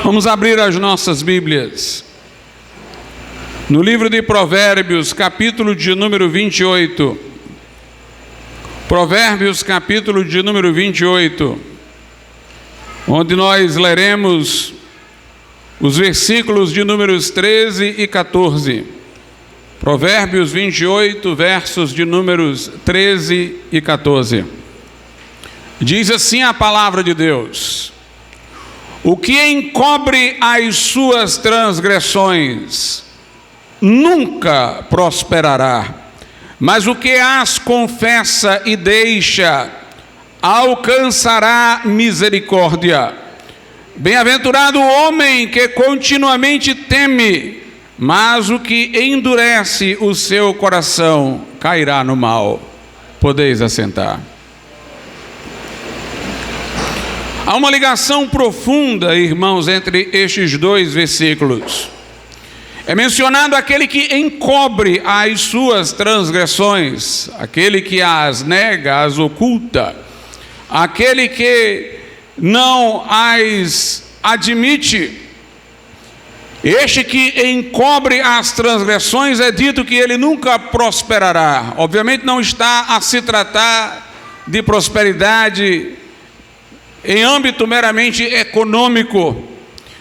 Vamos abrir as nossas Bíblias no livro de Provérbios, capítulo de número 28. Provérbios, capítulo de número 28, onde nós leremos os versículos de números 13 e 14. Provérbios 28, versos de números 13 e 14. Diz assim a palavra de Deus: o que encobre as suas transgressões nunca prosperará, mas o que as confessa e deixa alcançará misericórdia. Bem-aventurado o homem que continuamente teme, mas o que endurece o seu coração cairá no mal. Podeis assentar. Há uma ligação profunda, irmãos, entre estes dois versículos. É mencionado aquele que encobre as suas transgressões, aquele que as nega, as oculta, aquele que não as admite. Este que encobre as transgressões, é dito que ele nunca prosperará. Obviamente não está a se tratar de prosperidade em âmbito meramente econômico,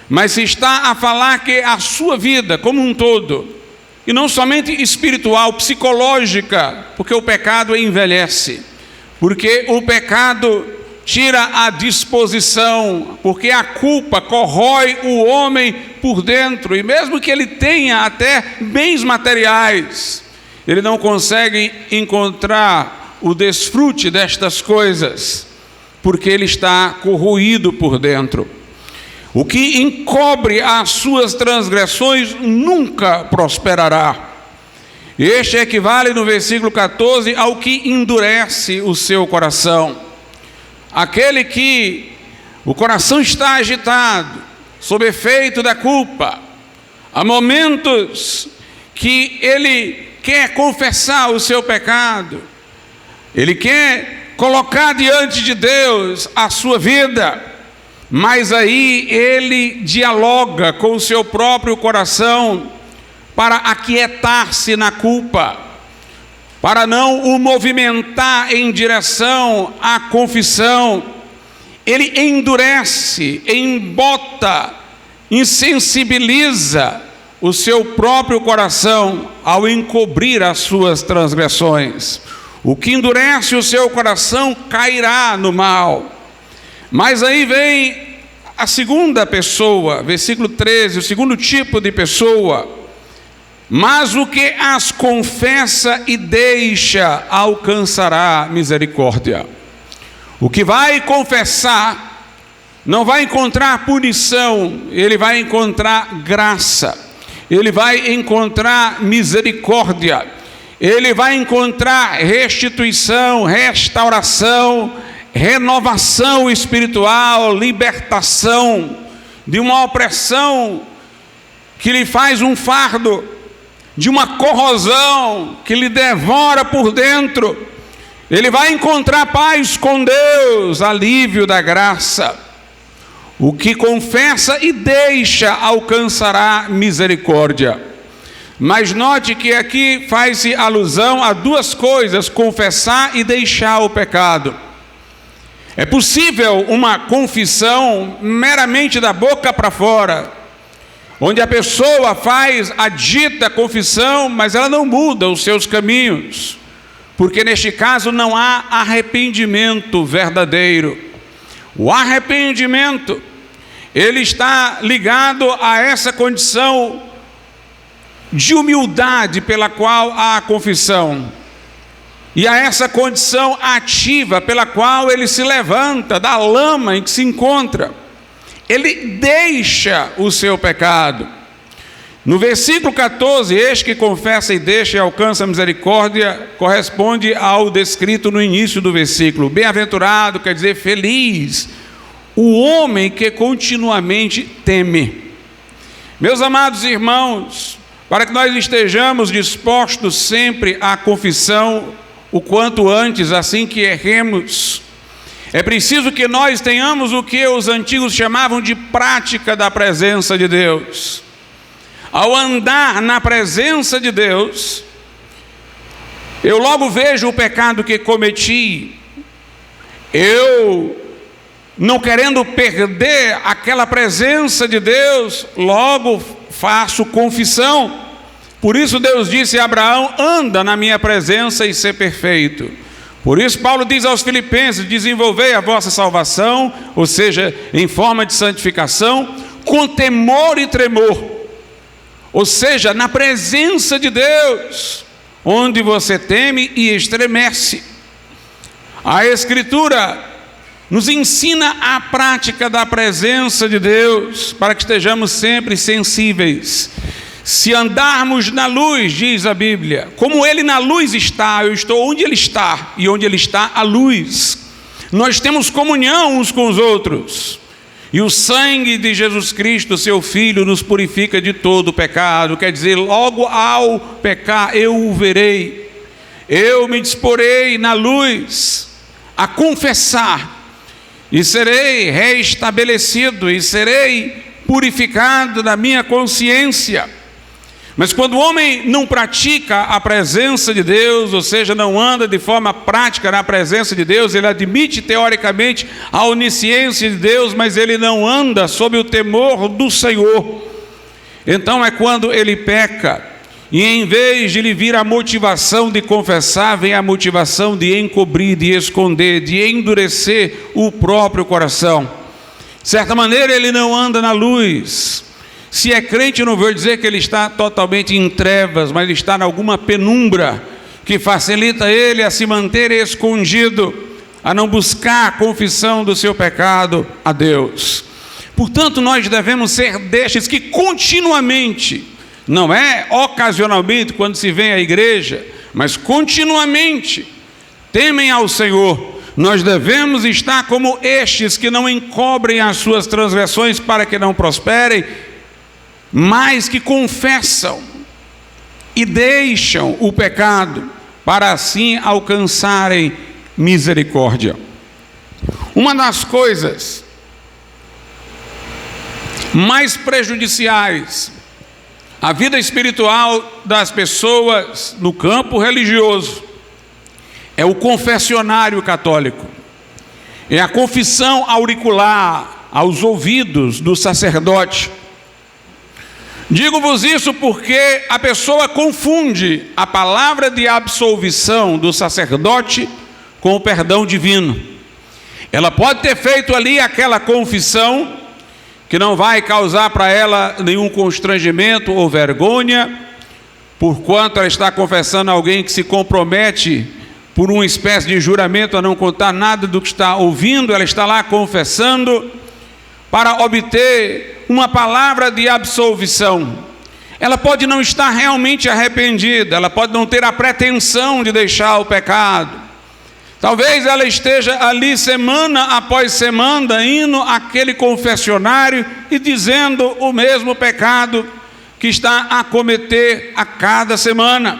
mas se está a falar que a sua vida como um todo, e não somente espiritual, psicológica, porque o pecado envelhece, porque o pecado tira a disposição, porque a culpa corrói o homem por dentro, e mesmo que ele tenha até bens materiais, ele não consegue encontrar o desfrute destas coisas, porque ele está corroído por dentro. O que encobre as suas transgressões nunca prosperará. Este equivale no versículo 14 ao que endurece o seu coração. Aquele que o coração está agitado, sob efeito da culpa. Há momentos que ele quer confessar o seu pecado, ele quer colocar diante de Deus a sua vida, mas aí ele dialoga com o seu próprio coração para aquietar-se na culpa, para não o movimentar em direção à confissão. Ele endurece, embota, insensibiliza o seu próprio coração ao encobrir as suas transgressões. O que endurece o seu coração cairá no mal. Mas aí vem a segunda pessoa, versículo 13, o segundo tipo de pessoa. Mas o que as confessa e deixa alcançará misericórdia. O que vai confessar não vai encontrar punição, ele vai encontrar graça, ele vai encontrar misericórdia, ele vai encontrar restituição, restauração, renovação espiritual, libertação de uma opressão que lhe faz um fardo, de uma corrosão que lhe devora por dentro. Ele vai encontrar paz com Deus, alívio da graça. O que confessa e deixa alcançará misericórdia. Mas note que aqui faz-se alusão a duas coisas: confessar e deixar o pecado. É possível uma confissão meramente da boca para fora, onde a pessoa faz a dita confissão, mas ela não muda os seus caminhos, porque neste caso não há arrependimento verdadeiro. O arrependimento, ele está ligado a essa condição de humildade pela qual há a confissão, e a essa condição ativa pela qual ele se levanta da lama em que se encontra. Ele deixa o seu pecado. No versículo 14, este que confessa e deixa e alcança a misericórdia, corresponde ao descrito no início do versículo. Bem-aventurado quer dizer feliz o homem que continuamente teme. Meus amados irmãos, para que nós estejamos dispostos sempre à confissão, o quanto antes, assim que erremos, É preciso que nós tenhamos o que os antigos chamavam de prática da presença de Deus. Ao andar na presença de Deus, eu logo vejo o pecado que cometi. Eu, não querendo perder aquela presença de Deus, logo faço confissão. Por isso Deus disse a Abraão: anda na minha presença e ser perfeito. Por isso Paulo diz aos Filipenses: desenvolvei a vossa salvação, ou seja, em forma de santificação, com temor e tremor, ou seja, na presença de Deus, onde você teme e estremece. A Escritura nos ensina a prática da presença de Deus, para que estejamos sempre sensíveis. Se andarmos na luz, diz a Bíblia, como Ele na luz está, eu estou onde Ele está, e onde Ele está, a luz. Nós temos comunhão uns com os outros, e o sangue de Jesus Cristo, seu Filho, nos purifica de todo o pecado. Quer dizer, logo ao pecar, eu o verei, eu me disporei na luz a confessar, e serei reestabelecido, e serei purificado na minha consciência. Mas quando o homem não pratica a presença de Deus, ou seja, não anda de forma prática na presença de Deus, ele admite teoricamente a onisciência de Deus, mas ele não anda sob o temor do Senhor. Então é quando ele peca, e em vez de lhe vir a motivação de confessar, vem a motivação de encobrir, de esconder, de endurecer o próprio coração. De certa maneira ele não anda na luz. Se é crente, eu não vou dizer que ele está totalmente em trevas, mas ele está em alguma penumbra que facilita ele a se manter escondido, a não buscar a confissão do seu pecado a Deus. Portanto, nós devemos ser destes que continuamente, não é ocasionalmente quando se vem à igreja, mas continuamente temem ao Senhor. Nós devemos estar como estes que não encobrem as suas transgressões para que não prosperem, mas que confessam e deixam o pecado para assim alcançarem misericórdia. Uma das coisas mais prejudiciais à vida espiritual das pessoas no campo religioso é o confessionário católico, é a confissão auricular aos ouvidos do sacerdote. Digo-vos isso porque a pessoa confunde a palavra de absolvição do sacerdote com o perdão divino. Ela pode ter feito ali aquela confissão que não vai causar para ela nenhum constrangimento ou vergonha, porquanto ela está confessando a alguém que se compromete por uma espécie de juramento a não contar nada do que está ouvindo. Ela está lá confessando para obter uma palavra de absolvição. Ela pode não estar realmente arrependida, ela pode não ter a pretensão de deixar o pecado. Talvez ela esteja ali semana após semana indo àquele confessionário e dizendo o mesmo pecado que está a cometer a cada semana.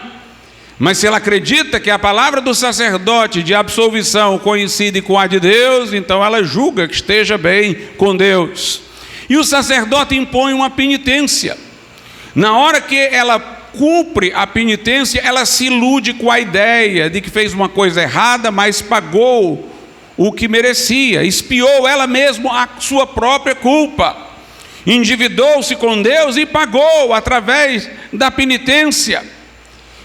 Mas se ela acredita que a palavra do sacerdote de absolvição coincide com a de Deus, então ela julga que esteja bem com Deus. E o sacerdote impõe uma penitência. Na hora que ela cumpre a penitência, ela se ilude com a ideia de que fez uma coisa errada, mas pagou o que merecia, expiou ela mesma a sua própria culpa, endividou-se com Deus e pagou através da penitência.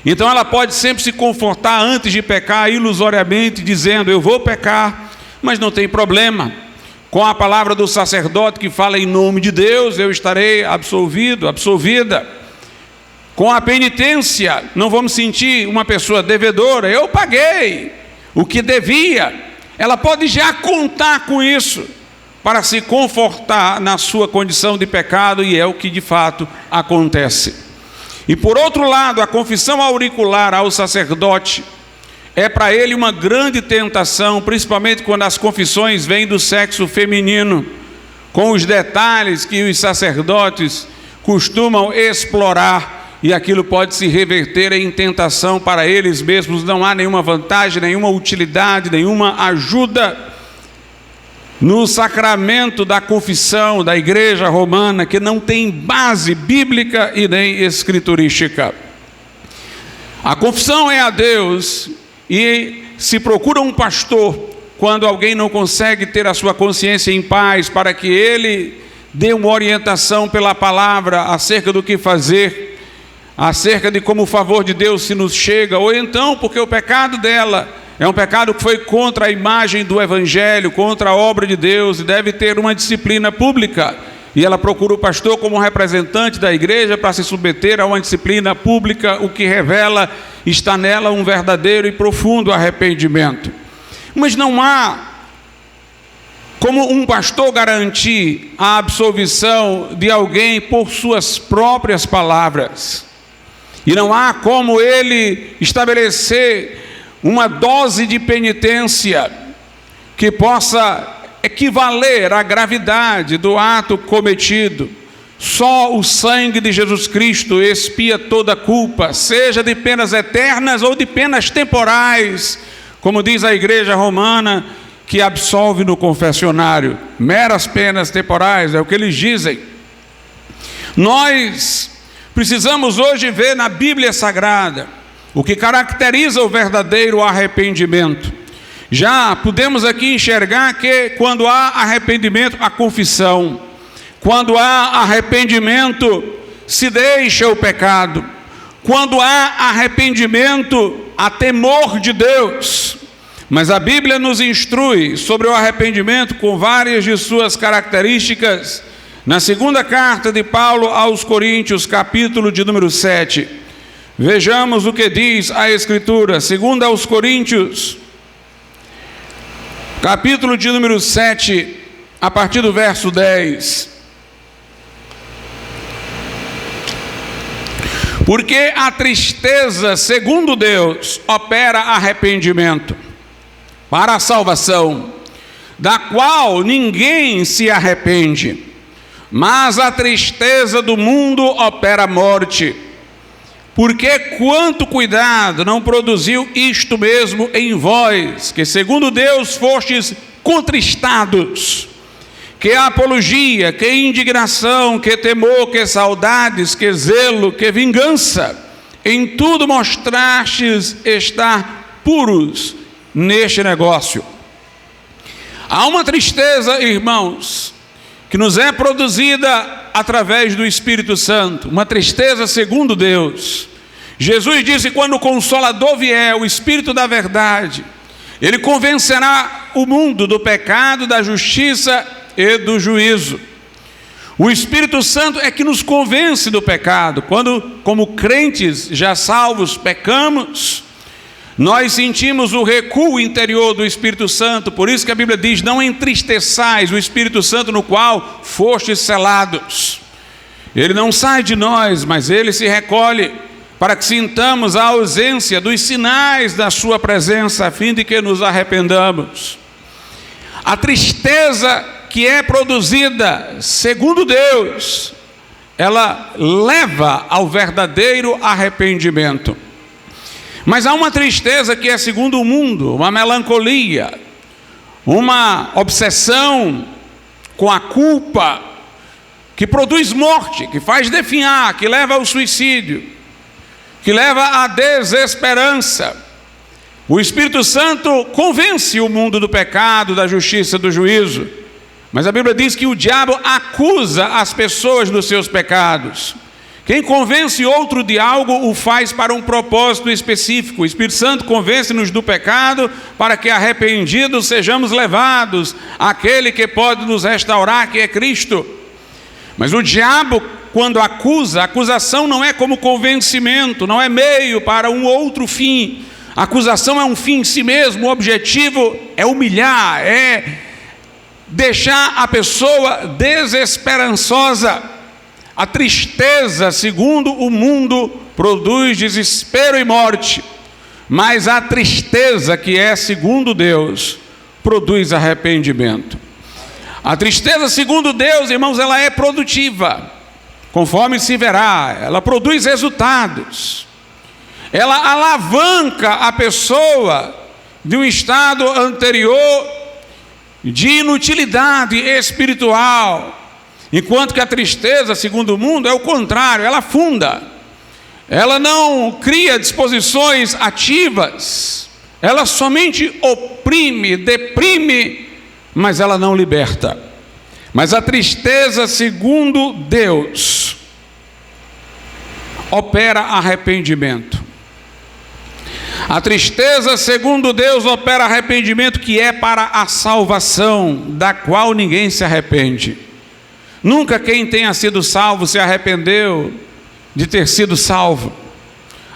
Então ela pode sempre se confortar antes de pecar ilusoriamente, dizendo: eu vou pecar, mas não tem problema. Com a palavra do sacerdote que fala em nome de Deus, eu estarei absolvido, absolvida. Com a penitência, não vamos sentir uma pessoa devedora. Eu paguei o que devia. Ela pode já contar com isso para se confortar na sua condição de pecado, e é o que de fato acontece. E por outro lado, a confissão auricular ao sacerdote é para ele uma grande tentação, principalmente quando as confissões vêm do sexo feminino, com os detalhes que os sacerdotes costumam explorar, e aquilo pode se reverter em tentação para eles mesmos. Não há nenhuma vantagem, nenhuma utilidade, nenhuma ajuda no sacramento da confissão da Igreja Romana, que não tem base bíblica e nem escriturística. A confissão é a Deus, e se procura um pastor quando alguém não consegue ter a sua consciência em paz, para que ele dê uma orientação pela palavra acerca do que fazer, acerca de como o favor de Deus se nos chega, ou então porque o pecado dela é um pecado que foi contra a imagem do Evangelho, contra a obra de Deus, e deve ter uma disciplina pública. E ela procura o pastor como representante da igreja para se submeter a uma disciplina pública, o que revela está nela um verdadeiro e profundo arrependimento. Mas não há como um pastor garantir a absolvição de alguém por suas próprias palavras. E não há como ele estabelecer uma dose de penitência que possa equivaler à gravidade do ato cometido. Só o sangue de Jesus Cristo expia toda culpa, seja de penas eternas ou de penas temporais, como diz a Igreja Romana, que absolve no confessionário. Meras penas temporais, é o que eles dizem. Nós precisamos hoje ver na Bíblia Sagrada o que caracteriza o verdadeiro arrependimento. Já podemos aqui enxergar que quando há arrependimento, há confissão. Quando há arrependimento, se deixa o pecado. Quando há arrependimento, há temor de Deus. Mas a Bíblia nos instrui sobre o arrependimento com várias de suas características. Na segunda carta de Paulo aos Coríntios, capítulo de número 7. Vejamos o que diz a Escritura. Segunda aos Coríntios, capítulo de número 7, a partir do verso 10. Porque a tristeza, segundo Deus, opera arrependimento para a salvação, da qual ninguém se arrepende. Mas a tristeza do mundo opera morte. Porque quanto cuidado não produziu isto mesmo em vós, que segundo Deus fostes contristados, que apologia, que indignação, que temor, que saudades, que zelo, que vingança, em tudo mostrastes estar puros neste negócio. Há uma tristeza, irmãos, que nos é produzida através do Espírito Santo, uma tristeza segundo Deus. Jesus disse: quando o Consolador vier, o Espírito da verdade, ele convencerá o mundo do pecado, da justiça e do juízo. O Espírito Santo é que nos convence do pecado. Quando, como crentes já salvos, pecamos, nós sentimos o recuo interior do Espírito Santo. Por isso que a Bíblia diz: não entristeçais o Espírito Santo, no qual fostes selados. Ele não sai de nós, mas ele se recolhe para que sintamos a ausência dos sinais da sua presença, a fim de que nos arrependamos. A tristeza que é produzida segundo Deus, ela leva ao verdadeiro arrependimento. Mas há uma tristeza que é segundo o mundo, uma melancolia, uma obsessão com a culpa, que produz morte, que faz definhar, que leva ao suicídio, que leva à desesperança. O Espírito Santo convence o mundo do pecado, da justiça, do juízo. Mas a Bíblia diz que o diabo acusa as pessoas dos seus pecados. Quem convence outro de algo o faz para um propósito específico. O Espírito Santo convence-nos do pecado para que, arrependidos, sejamos levados àquele que pode nos restaurar, que é Cristo. Mas o diabo, quando acusa, a acusação não é como convencimento, não é meio para um outro fim. A acusação é um fim em si mesmo. O objetivo é humilhar, é deixar a pessoa desesperançosa. A tristeza, segundo o mundo, produz desespero e morte, mas a tristeza que é segundo Deus produz arrependimento. A tristeza segundo Deus, irmãos, ela é produtiva, conforme se verá, ela produz resultados, ela alavanca a pessoa de um estado anterior de inutilidade espiritual. Enquanto que a tristeza, segundo o mundo, é o contrário, ela afunda. Ela não cria disposições ativas, ela somente oprime, deprime, mas ela não liberta. Mas a tristeza, segundo Deus, opera arrependimento. A tristeza, segundo Deus, opera arrependimento, que é para a salvação, da qual ninguém se arrepende. Nunca quem tenha sido salvo se arrependeu de ter sido salvo.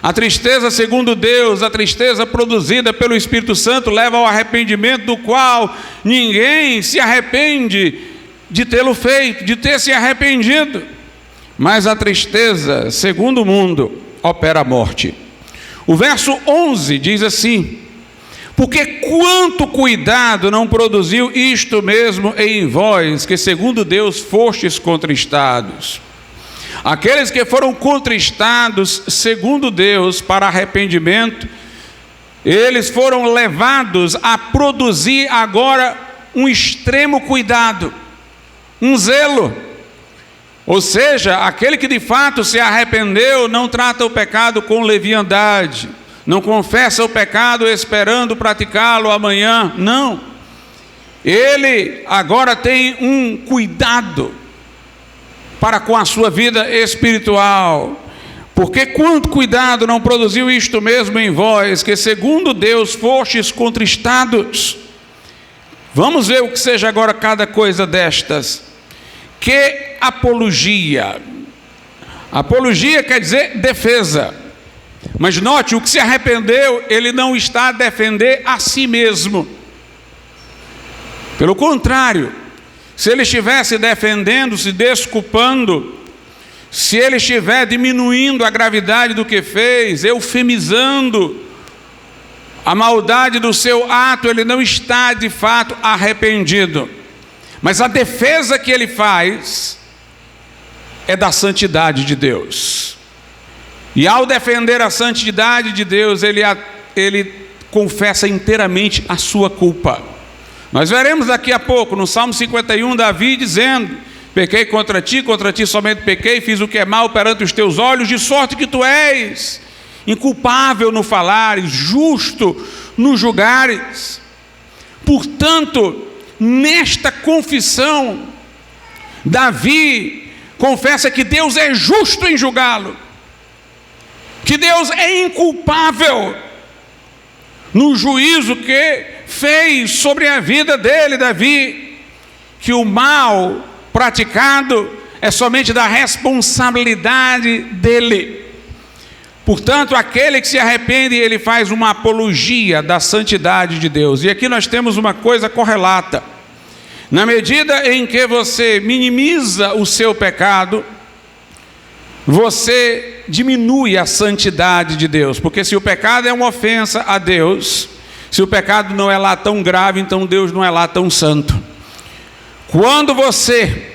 A tristeza, segundo Deus, a tristeza produzida pelo Espírito Santo, leva ao arrependimento, do qual ninguém se arrepende de tê-lo feito, de ter se arrependido. Mas a tristeza, segundo o mundo, opera a morte. O verso 11 diz assim: porque quanto cuidado não produziu isto mesmo em vós, que segundo Deus fostes contristados. Aqueles que foram contristados segundo Deus para arrependimento, eles foram levados a produzir agora um extremo cuidado, um zelo. Ou seja, aquele que de fato se arrependeu não trata o pecado com leviandade, não confessa o pecado esperando praticá-lo amanhã, não. Ele agora tem um cuidado para com a sua vida espiritual. Porque quanto cuidado não produziu isto mesmo em vós, que segundo Deus fostes contristados. Vamos ver o que seja agora cada coisa destas. Que apologia? Apologia quer dizer defesa. Mas note, o que se arrependeu, ele não está a defender a si mesmo. Pelo contrário, se ele estivesse defendendo, se desculpando, se ele estiver diminuindo a gravidade do que fez, eufemizando a maldade do seu ato, ele não está de fato arrependido. Mas a defesa que ele faz é da santidade de Deus. E ao defender a santidade de Deus, ele confessa inteiramente a sua culpa. Nós veremos daqui a pouco, no Salmo 51, Davi dizendo: pequei contra ti somente pequei, fiz o que é mal perante os teus olhos, de sorte que tu és inculpável no falares, justo no julgares. Portanto, nesta confissão, Davi confessa que Deus é justo em julgá-lo, que Deus é inculpável no juízo que fez sobre a vida dele, Davi, que o mal praticado é somente da responsabilidade dele. Portanto, aquele que se arrepende, ele faz uma apologia da santidade de Deus. E aqui nós temos uma coisa correlata. Na medida em que você minimiza o seu pecado, você diminui a santidade de Deus. Porque se o pecado é uma ofensa a Deus, se o pecado não é lá tão grave, então Deus não é lá tão santo. Quando você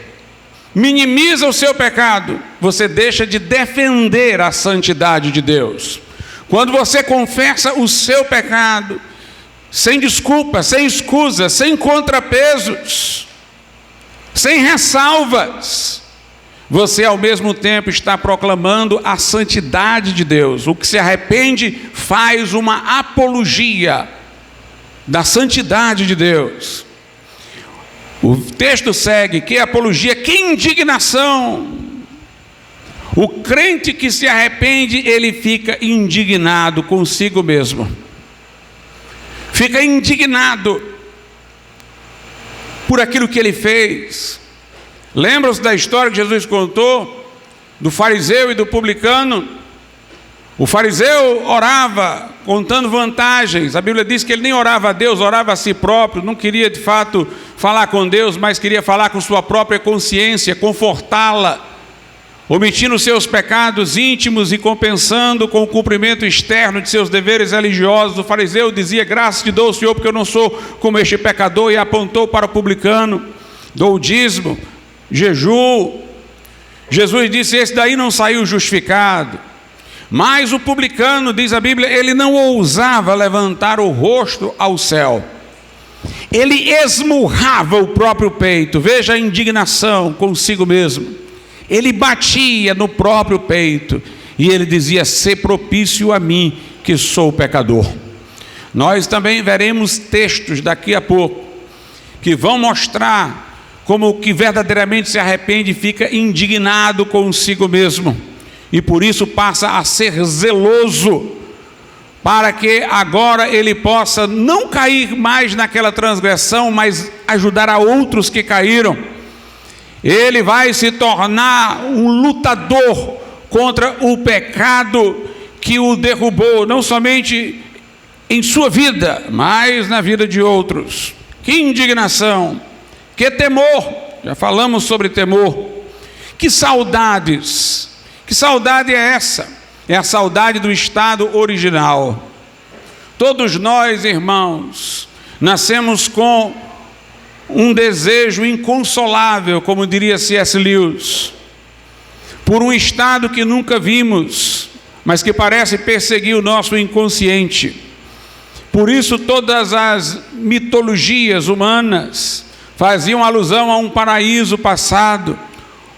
minimiza o seu pecado, você deixa de defender a santidade de Deus. Quando você confessa o seu pecado, sem desculpa, sem escusa, sem contrapesos, sem ressalvas, você ao mesmo tempo está proclamando a santidade de Deus. O que se arrepende faz uma apologia da santidade de Deus. O texto segue: que apologia, que indignação. O crente que se arrepende, ele fica indignado consigo mesmo. Fica indignado por aquilo que ele fez. Lembram-se da história que Jesus contou do fariseu e do publicano? O fariseu orava contando vantagens. A Bíblia diz que ele nem orava a Deus, orava a si próprio. Não queria de fato falar com Deus, mas queria falar com sua própria consciência, confortá-la, omitindo seus pecados íntimos e compensando com o cumprimento externo de seus deveres religiosos. O fariseu dizia: graças te dou, Senhor, porque eu não sou como este pecador, e apontou para o publicano. Dou o dízimo, jejum. Jesus disse: esse daí não saiu justificado. Mas o publicano, diz a Bíblia, ele não ousava levantar o rosto ao céu. Ele esmurrava o próprio peito. Veja a indignação consigo mesmo. Ele batia no próprio peito e ele dizia: "Sê propício a mim, que sou pecador". Nós também veremos textos daqui a pouco que vão mostrar como o que verdadeiramente se arrepende fica indignado consigo mesmo e por isso passa a ser zeloso, para que agora ele possa não cair mais naquela transgressão, mas ajudar a outros que caíram. Ele vai se tornar um lutador contra o pecado que o derrubou, não somente em sua vida, mas na vida de outros. Que indignação, que temor, já falamos sobre temor. Que saudades, que saudade é essa? É a saudade do estado original. Todos nós, irmãos, nascemos com um desejo inconsolável, como diria C.S. Lewis, por um estado que nunca vimos, mas que parece perseguir o nosso inconsciente. Por isso todas as mitologias humanas faziam alusão a um paraíso passado,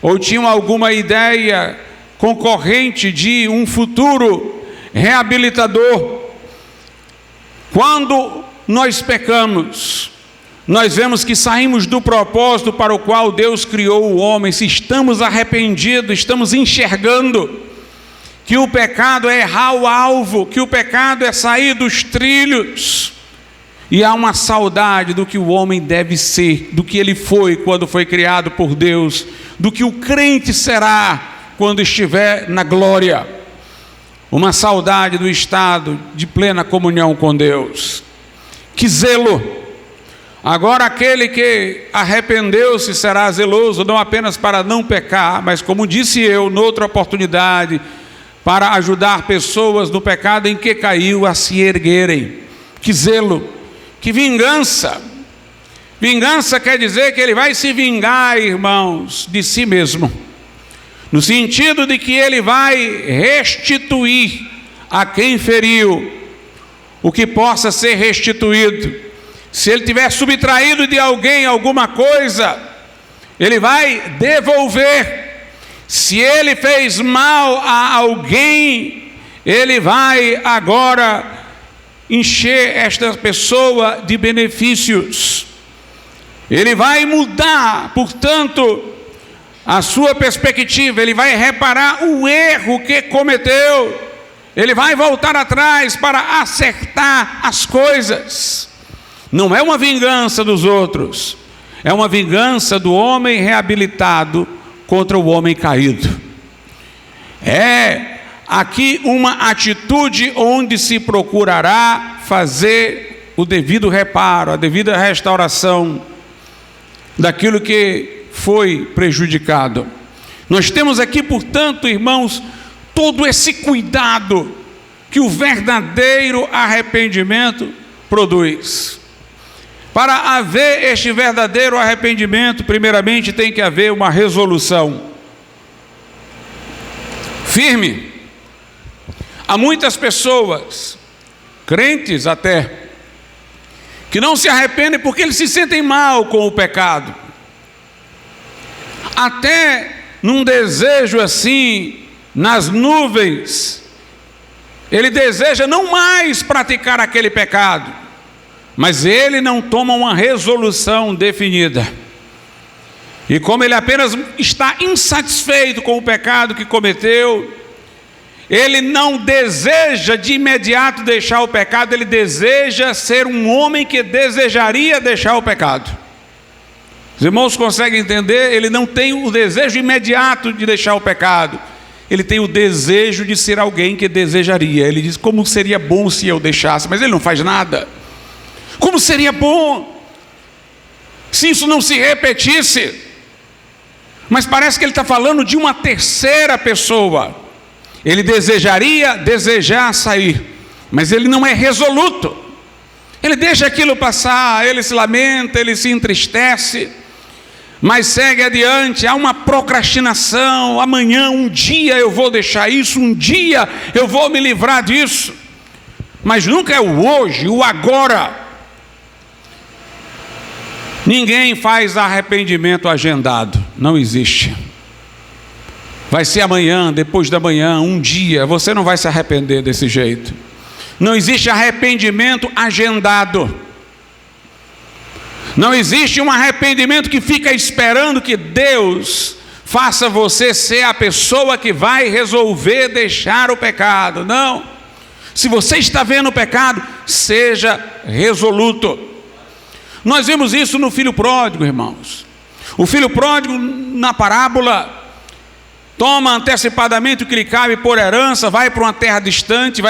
ou tinham alguma ideia concorrente de um futuro reabilitador. Quando nós pecamos, nós vemos que saímos do propósito para o qual Deus criou o homem. Se estamos arrependidos, estamos enxergando que o pecado é errar o alvo, que o pecado é sair dos trilhos. E há uma saudade do que o homem deve ser, do que ele foi quando foi criado por Deus, do que o crente será quando estiver na glória. Uma saudade do estado de plena comunhão com Deus. Que zelo! Agora aquele que arrependeu-se será zeloso, não apenas para não pecar, mas, como disse eu, noutra oportunidade, para ajudar pessoas no pecado em que caiu a se erguerem. Que zelo! Que vingança! Vingança quer dizer que ele vai se vingar, irmãos, de si mesmo, no sentido de que ele vai restituir a quem feriu o que possa ser restituído. Se ele tiver subtraído de alguém alguma coisa, ele vai devolver. Se ele fez mal a alguém, ele vai agora encher esta pessoa de benefícios. Ele vai mudar, portanto, a sua perspectiva. Ele vai reparar o erro que cometeu. Ele vai voltar atrás para acertar as coisas. Não é uma vingança dos outros, é uma vingança do homem reabilitado contra o homem caído. É aqui uma atitude onde se procurará fazer o devido reparo, a devida restauração daquilo que foi prejudicado. Nós temos aqui, portanto, irmãos, todo esse cuidado que o verdadeiro arrependimento produz. Para haver este verdadeiro arrependimento, primeiramente tem que haver uma resolução firme. Há muitas pessoas, crentes até, que não se arrependem porque eles se sentem mal com o pecado. Até num desejo assim, nas nuvens, ele deseja não mais praticar aquele pecado, mas ele não toma uma resolução definida. E como ele apenas está insatisfeito com o pecado que cometeu, ele não deseja de imediato deixar o pecado, ele deseja ser um homem que desejaria deixar o pecado. Os irmãos conseguem entender? Ele não tem o desejo imediato de deixar o pecado, ele tem o desejo de ser alguém que desejaria. Ele diz: como seria bom se eu deixasse, mas ele não faz nada. Como seria bom se isso não se repetisse. Mas parece que ele está falando de uma terceira pessoa. Ele desejar sair, mas ele não é resoluto. Ele deixa aquilo passar, ele se lamenta, ele se entristece, mas segue adiante. Há uma procrastinação. Amanhã, um dia eu vou deixar isso, um dia eu vou me livrar disso. Mas nunca é o hoje, o agora. Ninguém faz arrependimento agendado, não existe. Vai ser amanhã, depois da manhã, um dia, você não vai se arrepender desse jeito. Não existe arrependimento agendado. Não existe um arrependimento que fica esperando que Deus faça você ser a pessoa que vai resolver deixar o pecado. Não. Se você está vendo o pecado, seja resoluto. Nós vimos isso no filho pródigo, irmãos. O filho pródigo, na parábola, toma antecipadamente o que lhe cabe por herança, vai para uma terra distante,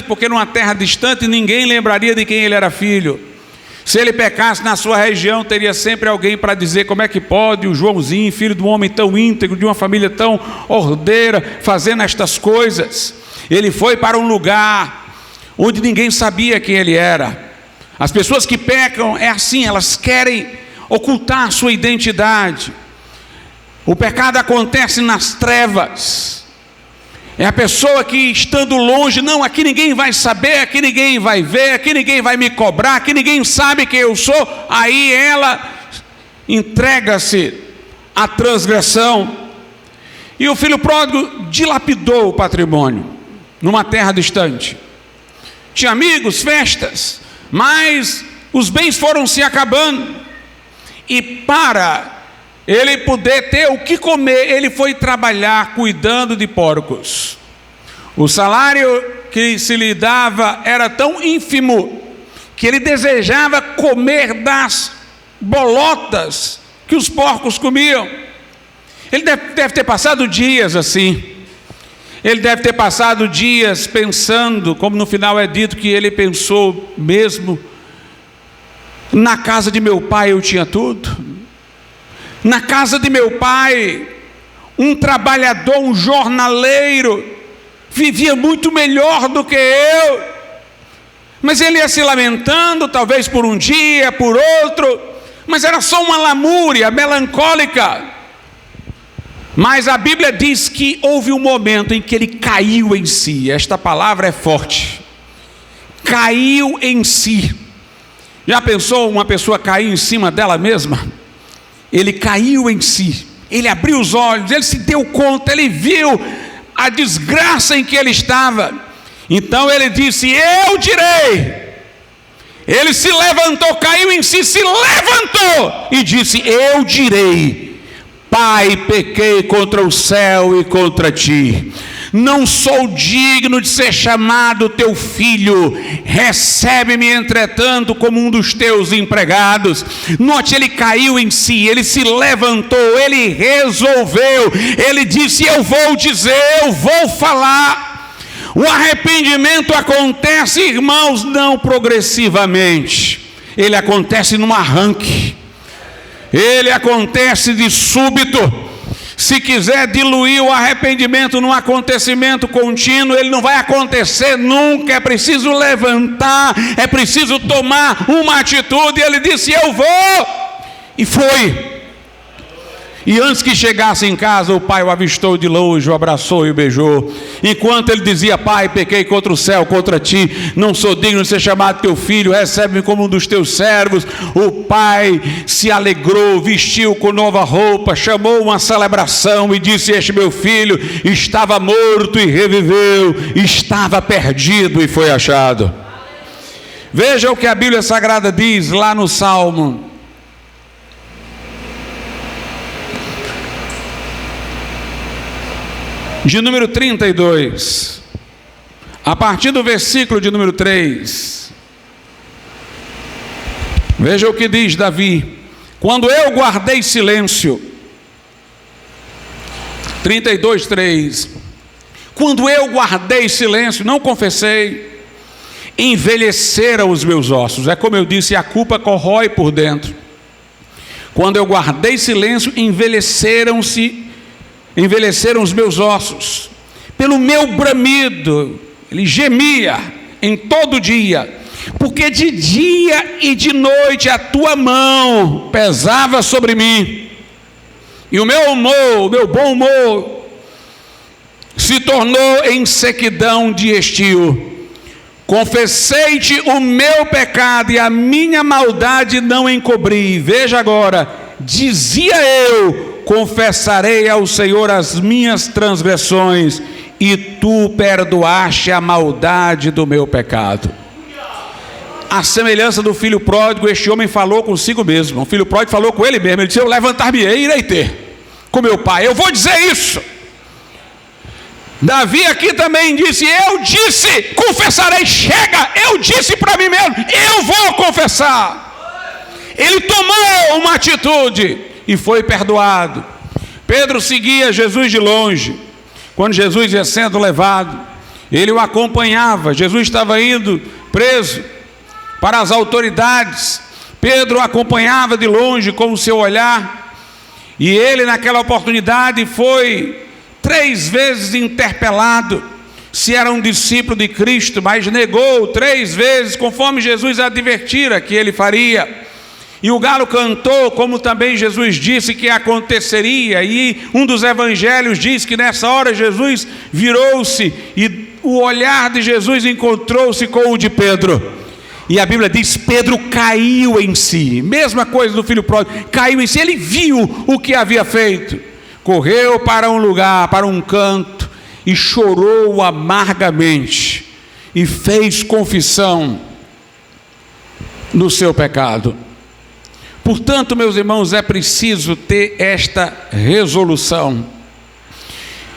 porque numa terra distante ninguém lembraria de quem ele era filho. Se ele pecasse na sua região, teria sempre alguém para dizer como é que pode o Joãozinho, filho de um homem tão íntegro, de uma família tão ordeira, fazendo estas coisas. Ele foi para um lugar onde ninguém sabia quem ele era. As pessoas que pecam é assim, elas querem ocultar sua identidade. O pecado acontece nas trevas. É a pessoa que, estando longe, não, aqui ninguém vai saber, aqui ninguém vai ver, aqui ninguém vai me cobrar, aqui ninguém sabe quem eu sou. Aí ela entrega-se à transgressão. E o filho pródigo dilapidou o patrimônio numa terra distante. Tinha amigos, festas, mas os bens foram se acabando. E para ele poder ter o que comer, ele foi trabalhar cuidando de porcos. O salário que se lhe dava era tão ínfimo que ele desejava comer das bolotas que os porcos comiam. Ele deve ter passado dias assim. Ele deve ter passado dias pensando, como no final é dito que ele pensou mesmo: na casa de meu pai eu tinha tudo. Na casa de meu pai, um trabalhador, um jornaleiro, vivia muito melhor do que eu. Mas ele ia se lamentando, talvez por um dia, por outro, mas era só uma lamúria melancólica. Mas a Bíblia diz que houve um momento em que ele caiu em si. Esta palavra é forte. Caiu em si. Já pensou uma pessoa cair em cima dela mesma? Ele caiu em si, ele abriu os olhos, ele se deu conta, ele viu a desgraça em que ele estava. Então ele disse: eu direi. Ele se levantou, caiu em si, se levantou e disse: eu direi, Pai, pequei contra o céu e contra ti. Não sou digno de ser chamado teu filho. Recebe-me, entretanto, como um dos teus empregados. Note, ele caiu em si, ele se levantou, ele resolveu, ele disse: eu vou dizer, eu vou falar. O arrependimento acontece, irmãos, não progressivamente. Ele acontece num arranque. Ele acontece de súbito. Se quiser diluir o arrependimento num acontecimento contínuo, ele não vai acontecer nunca. É preciso levantar, é preciso tomar uma atitude. Ele disse: eu vou, e foi. E antes que chegasse em casa, o pai o avistou de longe, o abraçou e o beijou. Enquanto ele dizia: Pai, pequei contra o céu, contra ti, não sou digno de ser chamado teu filho, recebe-me como um dos teus servos. O pai se alegrou, vestiu com nova roupa, chamou uma celebração e disse: este meu filho estava morto e reviveu, estava perdido e foi achado. Veja o que a Bíblia Sagrada diz lá no Salmo de número 32, a partir do versículo de número 3. Veja o que diz Davi: quando eu guardei silêncio, 32, 3. Quando eu guardei silêncio, não confessei, envelheceram os meus ossos. É como eu disse, a culpa corrói por dentro. Quando eu guardei silêncio, envelheceram os meus ossos. Pelo meu bramido, ele gemia em todo dia, porque de dia e de noite a tua mão pesava sobre mim, e o meu humor, o meu bom humor, se tornou em sequidão de estio. confessei-te o meu pecado e a minha maldade não encobri. Veja agora, dizia eu, confessarei ao Senhor as minhas transgressões, e tu perdoaste a maldade do meu pecado. A semelhança do filho pródigo, este homem falou consigo mesmo. O filho pródigo falou com ele mesmo. Ele disse: eu levantar-me-ei e irei ter com meu pai. Eu vou dizer isso. Davi aqui também disse: eu disse, confessarei. Chega, eu disse para mim mesmo, eu vou confessar. Ele tomou uma atitude e foi perdoado. Pedro seguia Jesus de longe. Quando Jesus ia sendo levado, ele o acompanhava. Jesus estava indo preso para as autoridades. Pedro o acompanhava de longe com o seu olhar, e ele naquela oportunidade foi 3 vezes interpelado se era um discípulo de Cristo, mas negou 3 vezes, conforme Jesus advertira que ele faria. E o galo cantou, como também Jesus disse que aconteceria. E um dos evangelhos diz que nessa hora Jesus virou-se e o olhar de Jesus encontrou-se com o de Pedro. E a Bíblia diz: Pedro caiu em si. Mesma coisa do filho pródigo, caiu em si. Ele viu o que havia feito, correu para um lugar, para um canto, e chorou amargamente, e fez confissão do seu pecado. Portanto, meus irmãos, é preciso ter esta resolução.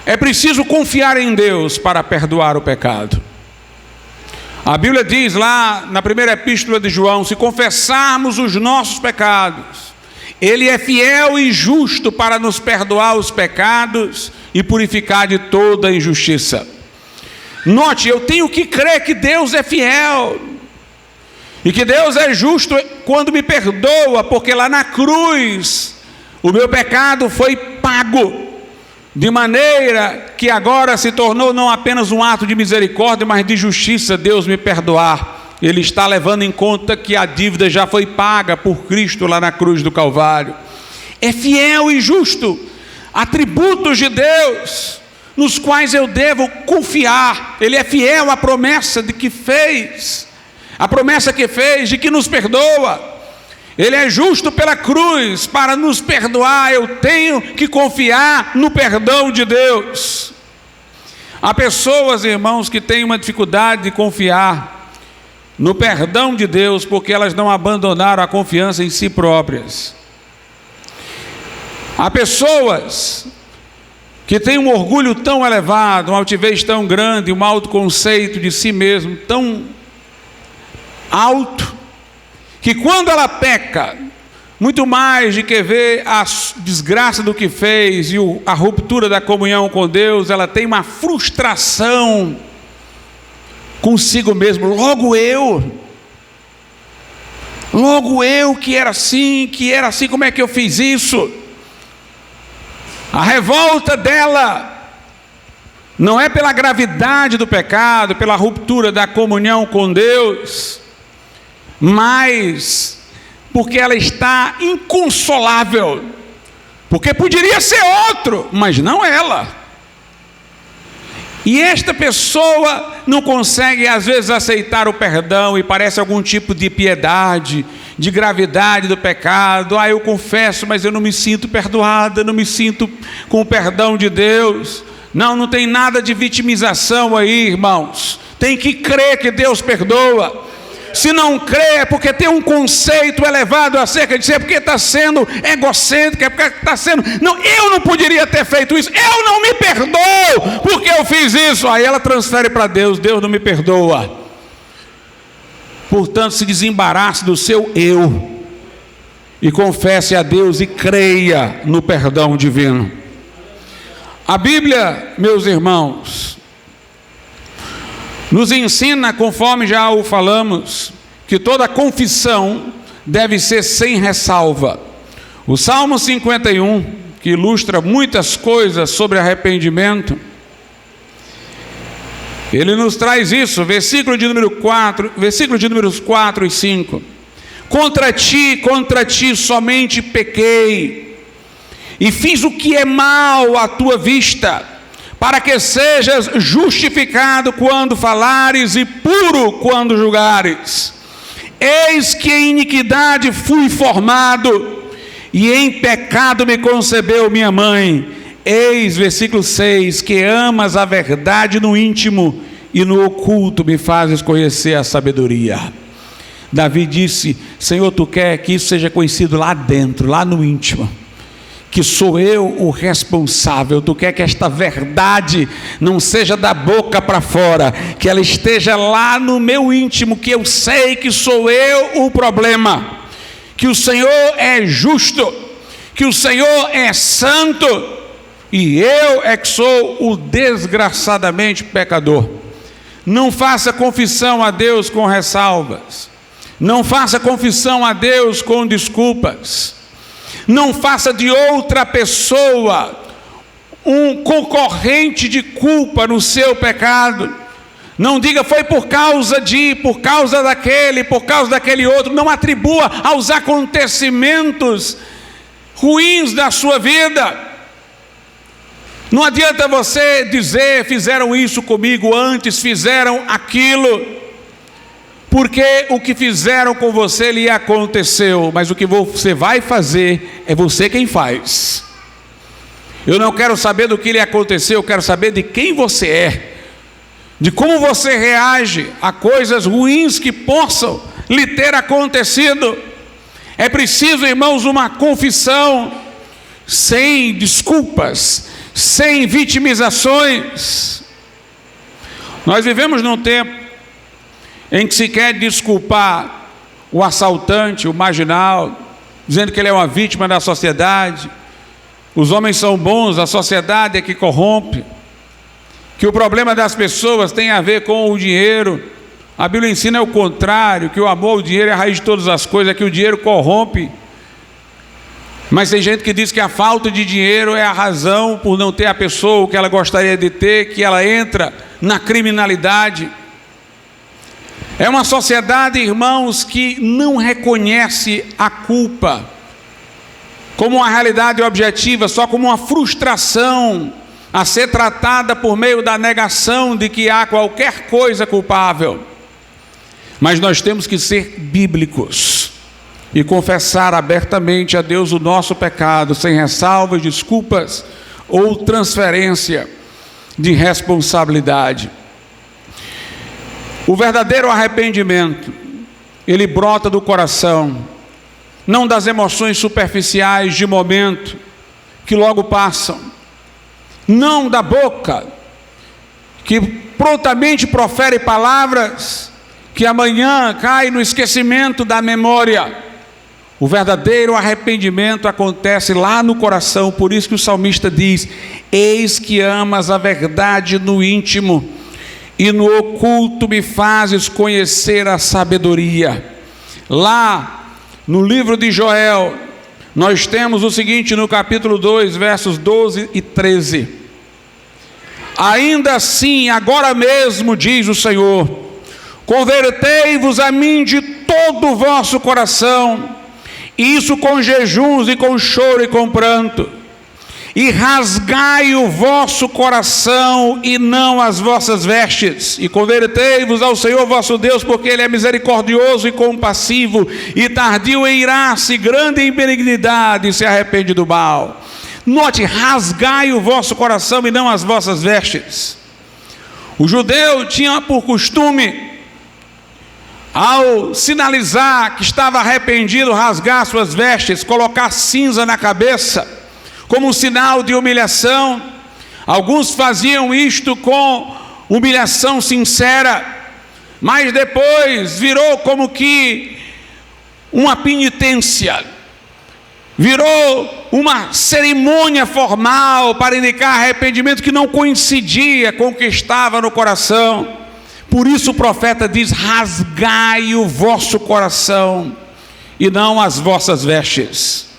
É preciso confiar em Deus para perdoar o pecado. A Bíblia diz lá na primeira epístola de João: se confessarmos os nossos pecados, Ele é fiel e justo para nos perdoar os pecados e purificar de toda injustiça. Note, eu tenho que crer que Deus é fiel e que Deus é justo quando me perdoa, porque lá na cruz o meu pecado foi pago, de maneira que agora se tornou não apenas um ato de misericórdia, mas de justiça. Deus me perdoar, Ele está levando em conta que a dívida já foi paga por Cristo lá na cruz do Calvário. É fiel e justo, atributos de Deus nos quais eu devo confiar. Ele é fiel à promessa de que fez, a promessa que fez de que nos perdoa. Ele é justo pela cruz para nos perdoar. Eu tenho que confiar no perdão de Deus. Há pessoas, irmãos, que têm uma dificuldade de confiar no perdão de Deus porque elas não abandonaram a confiança em si próprias. Há pessoas que têm um orgulho tão elevado, uma altivez tão grande, um autoconceito de si mesmo tão alto, que quando ela peca, muito mais de que ver a desgraça do que fez e a ruptura da comunhão com Deus, ela tem uma frustração consigo mesmo. Logo eu que era assim, como é que eu fiz isso? A revolta dela não é pela gravidade do pecado, pela ruptura da comunhão com Deus, mas porque ela está inconsolável, porque poderia ser outro, mas não ela. E esta pessoa não consegue às vezes aceitar o perdão, e parece algum tipo de piedade, de gravidade do pecado. Eu confesso, mas eu não me sinto perdoada, não me sinto com o perdão de Deus. Não tem nada de vitimização aí, irmãos. Tem que crer que Deus perdoa. Se não crê, é porque tem um conceito elevado acerca de si, é porque está sendo egocêntrico, é porque está sendo, não, eu não poderia ter feito isso, eu não me perdoo porque eu fiz isso. Aí ela transfere para Deus: Deus não me perdoa. Portanto, se desembarace do seu eu e confesse a Deus e creia no perdão divino. A Bíblia, meus irmãos, nos ensina, conforme já o falamos, que toda confissão deve ser sem ressalva. O Salmo 51, que ilustra muitas coisas sobre arrependimento, ele nos traz isso, versículo de números 4 e 5. Contra ti somente pequei, e fiz o que é mal à tua vista, para que sejas justificado quando falares e puro quando julgares. Eis que em iniquidade fui formado, e em pecado me concebeu minha mãe. Eis, versículo 6, que amas a verdade no íntimo, e no oculto me fazes conhecer a sabedoria. Davi disse: Senhor, tu quer que isso seja conhecido lá dentro, lá no íntimo, que sou eu o responsável. Tu quer que esta verdade não seja da boca para fora, que ela esteja lá no meu íntimo, que eu sei que sou eu o problema, que o Senhor é justo, que o Senhor é santo, e eu é que sou o desgraçadamente pecador. Não faça confissão a Deus com ressalvas, não faça confissão a Deus com desculpas, não faça de outra pessoa um concorrente de culpa no seu pecado. Não diga foi por causa daquele outro. Não atribua aos acontecimentos ruins da sua vida. Não adianta você dizer: fizeram isso comigo antes, fizeram aquilo, porque o que fizeram com você lhe aconteceu, mas o que você vai fazer é você quem faz. Eu não quero saber do que lhe aconteceu, eu quero saber de quem você é, de como você reage a coisas ruins que possam lhe ter acontecido. É preciso, irmãos, uma confissão sem desculpas, sem vitimizações. Nós vivemos num tempo em que se quer desculpar o assaltante, o marginal, dizendo que ele é uma vítima da sociedade. Os homens são bons, a sociedade é que corrompe, que o problema das pessoas tem a ver com o dinheiro. A Bíblia ensina o contrário, que o amor ao dinheiro é a raiz de todas as coisas, que o dinheiro corrompe. Mas tem gente que diz que a falta de dinheiro é a razão por não ter a pessoa que ela gostaria de ter, que ela entra na criminalidade. É uma sociedade, irmãos, que não reconhece a culpa como uma realidade objetiva, só como uma frustração a ser tratada por meio da negação de que há qualquer coisa culpável. Mas nós temos que ser bíblicos e confessar abertamente a Deus o nosso pecado, sem ressalvas, desculpas ou transferência de responsabilidade. O verdadeiro arrependimento, ele brota do coração, não das emoções superficiais de momento, que logo passam, não da boca, que prontamente profere palavras que amanhã caem no esquecimento da memória. O verdadeiro arrependimento acontece lá no coração. Por isso que o salmista diz: eis que amas a verdade no íntimo, e no oculto me fazes conhecer a sabedoria. Lá no livro de Joel, nós temos o seguinte, no capítulo 2, versos 12 e 13: ainda assim, agora mesmo, diz o Senhor, convertei-vos a mim de todo o vosso coração, isso com jejuns e com choro e com pranto, e rasgai o vosso coração e não as vossas vestes, e convertei-vos ao Senhor vosso Deus, porque Ele é misericordioso e compassivo, e tardio em irar-se, grande em benignidade, e se arrepende do mal. Note, rasgai o vosso coração e não as vossas vestes. O judeu tinha por costume, ao sinalizar que estava arrependido, rasgar suas vestes, colocar cinza na cabeça, como um sinal de humilhação. Alguns faziam isto com humilhação sincera, mas depois virou como que uma penitência, virou uma cerimônia formal para indicar arrependimento que não coincidia com o que estava no coração. Por isso o profeta diz: rasgai o vosso coração e não as vossas vestes.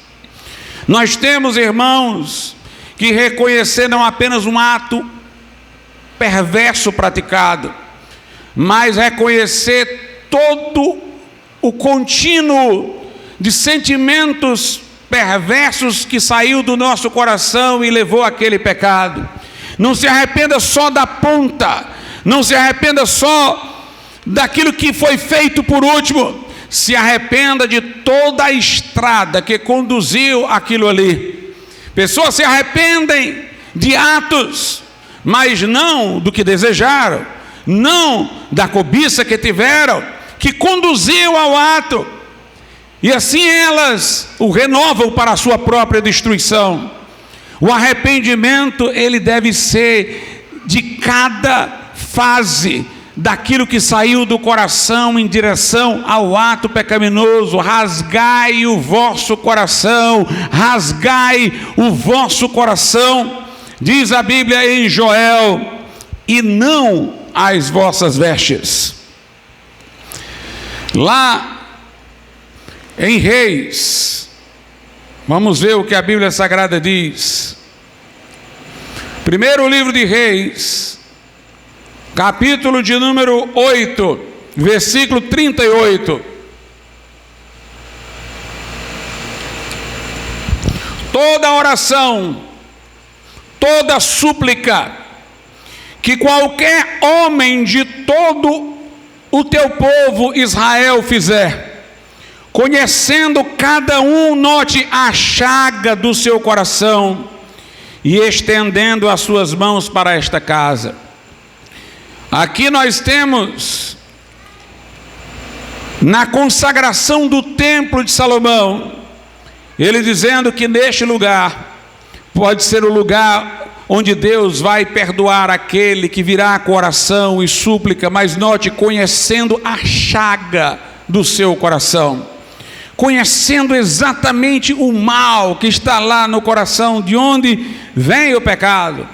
Nós temos, irmãos, que reconhecer não apenas um ato perverso praticado, mas reconhecer todo o contínuo de sentimentos perversos que saiu do nosso coração e levou àquele pecado. Não se arrependa só da ponta, não se arrependa só daquilo que foi feito por último, se arrependa de toda a estrada que conduziu aquilo ali. Pessoas se arrependem de atos, mas não do que desejaram, não da cobiça que tiveram, que conduziu ao ato, e assim elas o renovam para a sua própria destruição. O arrependimento, ele deve ser de cada fase daquilo que saiu do coração em direção ao ato pecaminoso. Rasgai o vosso coração, rasgai o vosso coração, diz a Bíblia em Joel, e não as vossas vestes. Lá em Reis, vamos ver o que a Bíblia Sagrada diz. Primeiro livro de Reis, capítulo de número 8, versículo 38. Toda oração, toda súplica que qualquer homem de todo o teu povo Israel fizer, conhecendo cada um, note a chaga do seu coração e estendendo as suas mãos para esta casa. Aqui nós temos, na consagração do templo de Salomão, ele dizendo que neste lugar pode ser o lugar onde Deus vai perdoar aquele que virá com oração e súplica, mas note, conhecendo a chaga do seu coração, conhecendo exatamente o mal que está lá no coração, de onde vem o pecado.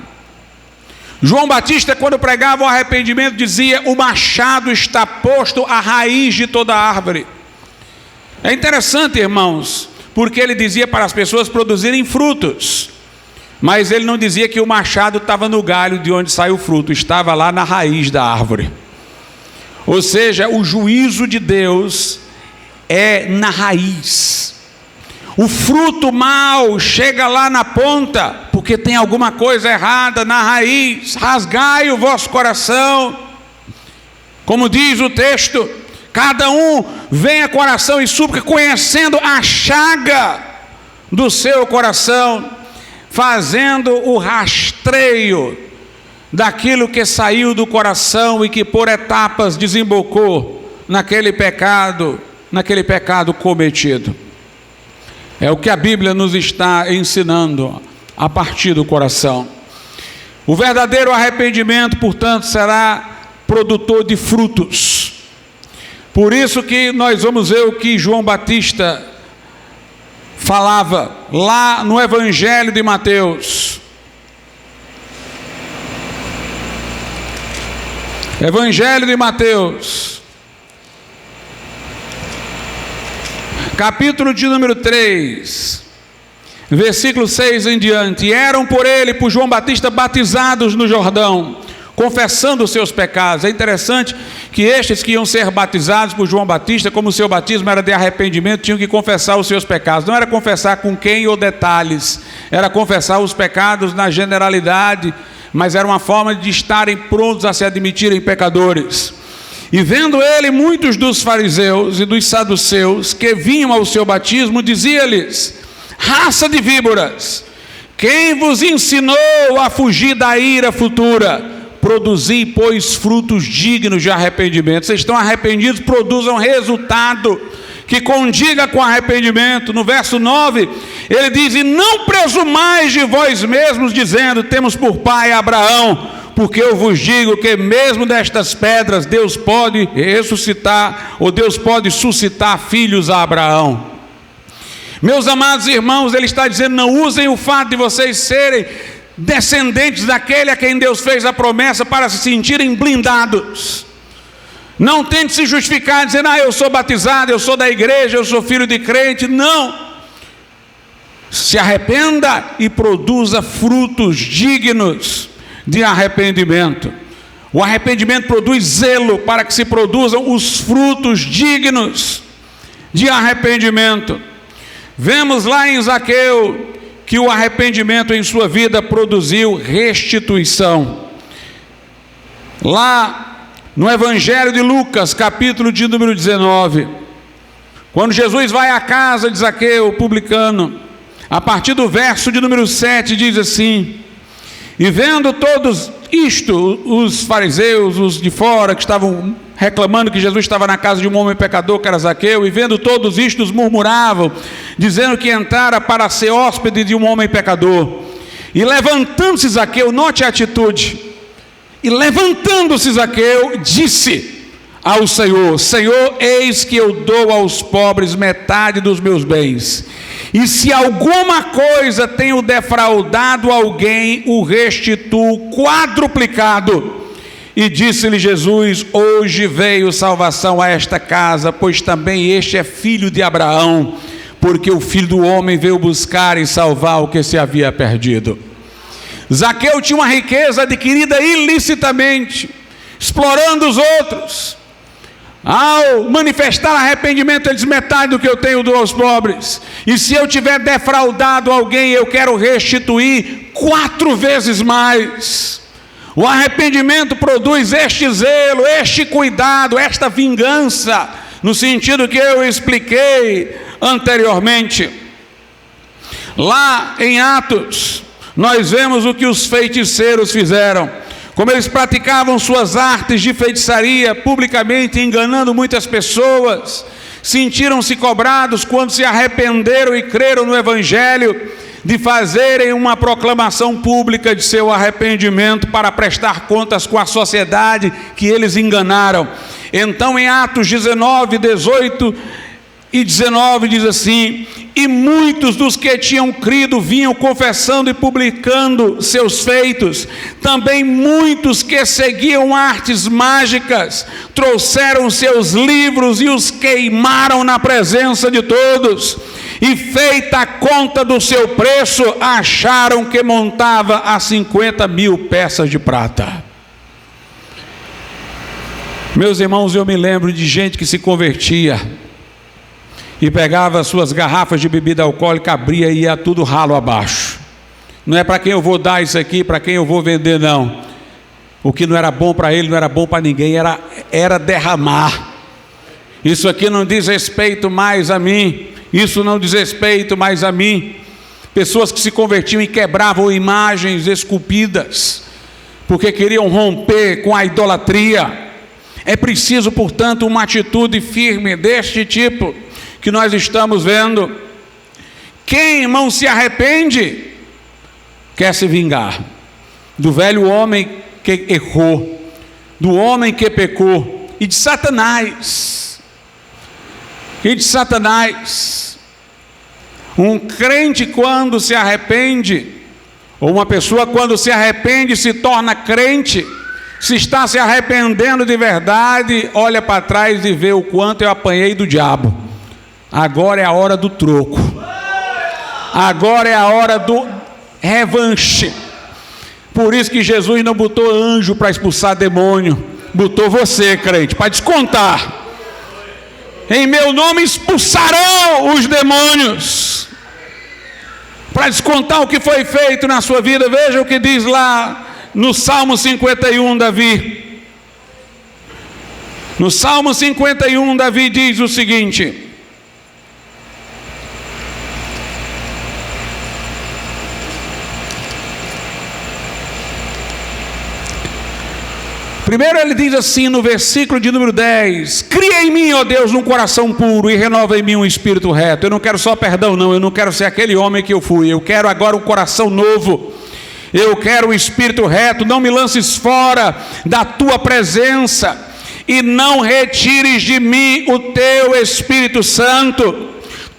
João Batista, quando pregava o arrependimento, dizia: o machado está posto à raiz de toda árvore. É interessante, irmãos, porque ele dizia para as pessoas produzirem frutos, mas ele não dizia que o machado estava no galho de onde sai o fruto, estava lá na raiz da árvore. Ou seja, o juízo de Deus é na raiz. O fruto mau chega lá na ponta, porque tem alguma coisa errada na raiz. Rasgai o vosso coração, como diz o texto, cada um venha com oração e súplica, conhecendo a chaga do seu coração, fazendo o rastreio daquilo que saiu do coração e que por etapas desembocou naquele pecado cometido. É o que a Bíblia nos está ensinando a partir do coração. O verdadeiro arrependimento, portanto, será produtor de frutos. Por isso que nós vamos ver o que João Batista falava lá no Evangelho de Mateus. Evangelho de Mateus, capítulo de número 3, versículo 6 em diante. E eram por ele, por João Batista, batizados no Jordão, confessando os seus pecados. É interessante que estes que iam ser batizados por João Batista, como o seu batismo era de arrependimento, tinham que confessar os seus pecados. Não era confessar com quem ou detalhes, era confessar os pecados na generalidade, mas era uma forma de estarem prontos a se admitirem pecadores. E vendo ele muitos dos fariseus e dos saduceus que vinham ao seu batismo, dizia-lhes: raça de víboras, quem vos ensinou a fugir da ira futura? Produzi, pois, frutos dignos de arrependimento. Vocês estão arrependidos, produzam resultado que condiga com arrependimento. No verso 9, ele diz: e não presumais de vós mesmos, dizendo, temos por pai Abraão, porque eu vos digo que mesmo destas pedras Deus pode ressuscitar, ou Deus pode suscitar filhos a Abraão. Meus amados irmãos, ele está dizendo: não usem o fato de vocês serem descendentes daquele a quem Deus fez a promessa para se sentirem blindados. Não tente se justificar dizendo: eu sou batizado, eu sou da igreja, eu sou filho de crente. Não. Se arrependa e produza frutos dignos de arrependimento. O arrependimento produz zelo para que se produzam os frutos dignos de arrependimento. Vemos lá em Zaqueu que o arrependimento em sua vida produziu restituição. Lá no Evangelho de Lucas, capítulo de número 19, quando Jesus vai à casa de Zaqueu, o publicano, a partir do verso de número 7, diz assim: e vendo todos isto, os fariseus, os de fora, que estavam reclamando que Jesus estava na casa de um homem pecador, que era Zaqueu, e vendo todos isto, murmuravam, dizendo que entrara para ser hóspede de um homem pecador. E levantando-se Zaqueu, note a atitude, e levantando-se Zaqueu, disse ao Senhor: Senhor, eis que eu dou aos pobres metade dos meus bens, e se alguma coisa tenho defraudado alguém, o restituo quadruplicado. E disse-lhe Jesus: hoje veio salvação a esta casa, pois também este é filho de Abraão, porque o Filho do Homem veio buscar e salvar o que se havia perdido. Zaqueu tinha uma riqueza adquirida ilicitamente, explorando os outros. Ao manifestar arrependimento, ele diz: metade do que eu tenho dou aos pobres, e se eu tiver defraudado alguém, eu quero restituir 4 vezes mais. O arrependimento produz este zelo, este cuidado, esta vingança, no sentido que eu expliquei anteriormente. Lá em Atos, nós vemos o que os feiticeiros fizeram, como eles praticavam suas artes de feitiçaria publicamente, enganando muitas pessoas. Sentiram-se cobrados quando se arrependeram e creram no Evangelho, de fazerem uma proclamação pública de seu arrependimento para prestar contas com a sociedade que eles enganaram. Então, em Atos 19, 18 e 19 diz assim: e muitos dos que tinham crido vinham confessando e publicando seus feitos. Também muitos que seguiam artes mágicas trouxeram seus livros e os queimaram na presença de todos. E feita a conta do seu preço, acharam que montava a 50.000 peças de prata. Meus irmãos, eu me lembro de gente que se convertia e pegava suas garrafas de bebida alcoólica, abria e ia tudo ralo abaixo. Não é para quem eu vou dar isso aqui, para quem eu vou vender, não. O que não era bom para ele, não era bom para ninguém, era derramar. Isso aqui não diz respeito mais a mim, isso não diz respeito mais a mim. Pessoas que se convertiam e quebravam imagens esculpidas, porque queriam romper com a idolatria. É preciso, portanto, uma atitude firme deste tipo que nós estamos vendo. Quem, irmão, se arrepende, quer se vingar do velho homem que errou, do homem que pecou, e de Satanás. Um crente, quando se arrepende, ou uma pessoa quando se arrepende, se torna crente, se está se arrependendo de verdade, olha para trás e vê o quanto eu apanhei do diabo. Agora é a hora do troco, agora é a hora do revanche. Por isso que Jesus não botou anjo para expulsar demônio, botou você, crente, para descontar. Em meu nome expulsarão os demônios, para descontar o que foi feito na sua vida. Veja o que diz lá no Salmo 51, Davi. No Salmo 51, Davi diz o seguinte: primeiro ele diz assim no versículo de número 10: cria em mim, ó Deus, um coração puro e renova em mim um espírito reto. Eu não quero só perdão, não, eu não quero ser aquele homem que eu fui, eu quero agora um coração novo, eu quero um espírito reto. Não me lances fora da tua presença e não retires de mim o teu Espírito Santo.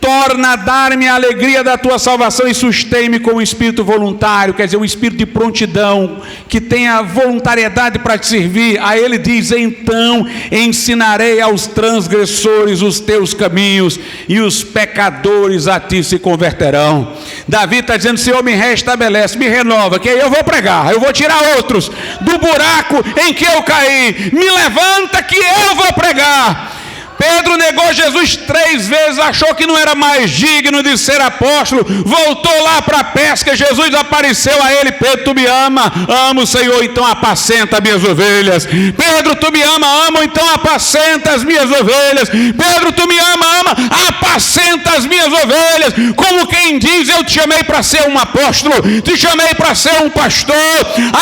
Torna a dar-me a alegria da tua salvação e sustém-me com um espírito voluntário, quer dizer, um espírito de prontidão, que tenha voluntariedade para te servir. Aí ele diz: então ensinarei aos transgressores os teus caminhos, e os pecadores a ti se converterão. Davi está dizendo: Senhor, me restabelece, me renova, que aí eu vou pregar, eu vou tirar outros do buraco em que eu caí. Me levanta que eu vou pregar. Pedro negou Jesus 3 vezes, achou que não era mais digno de ser apóstolo, voltou lá para a pesca, Jesus apareceu a ele: Pedro, tu me ama? Amo, Senhor, então apacenta as minhas ovelhas. Pedro, tu me ama? Amo, então apacenta as minhas ovelhas. Pedro, tu me ama? Apacenta as minhas ovelhas. Como quem diz: eu te chamei para ser um apóstolo, te chamei para ser um pastor,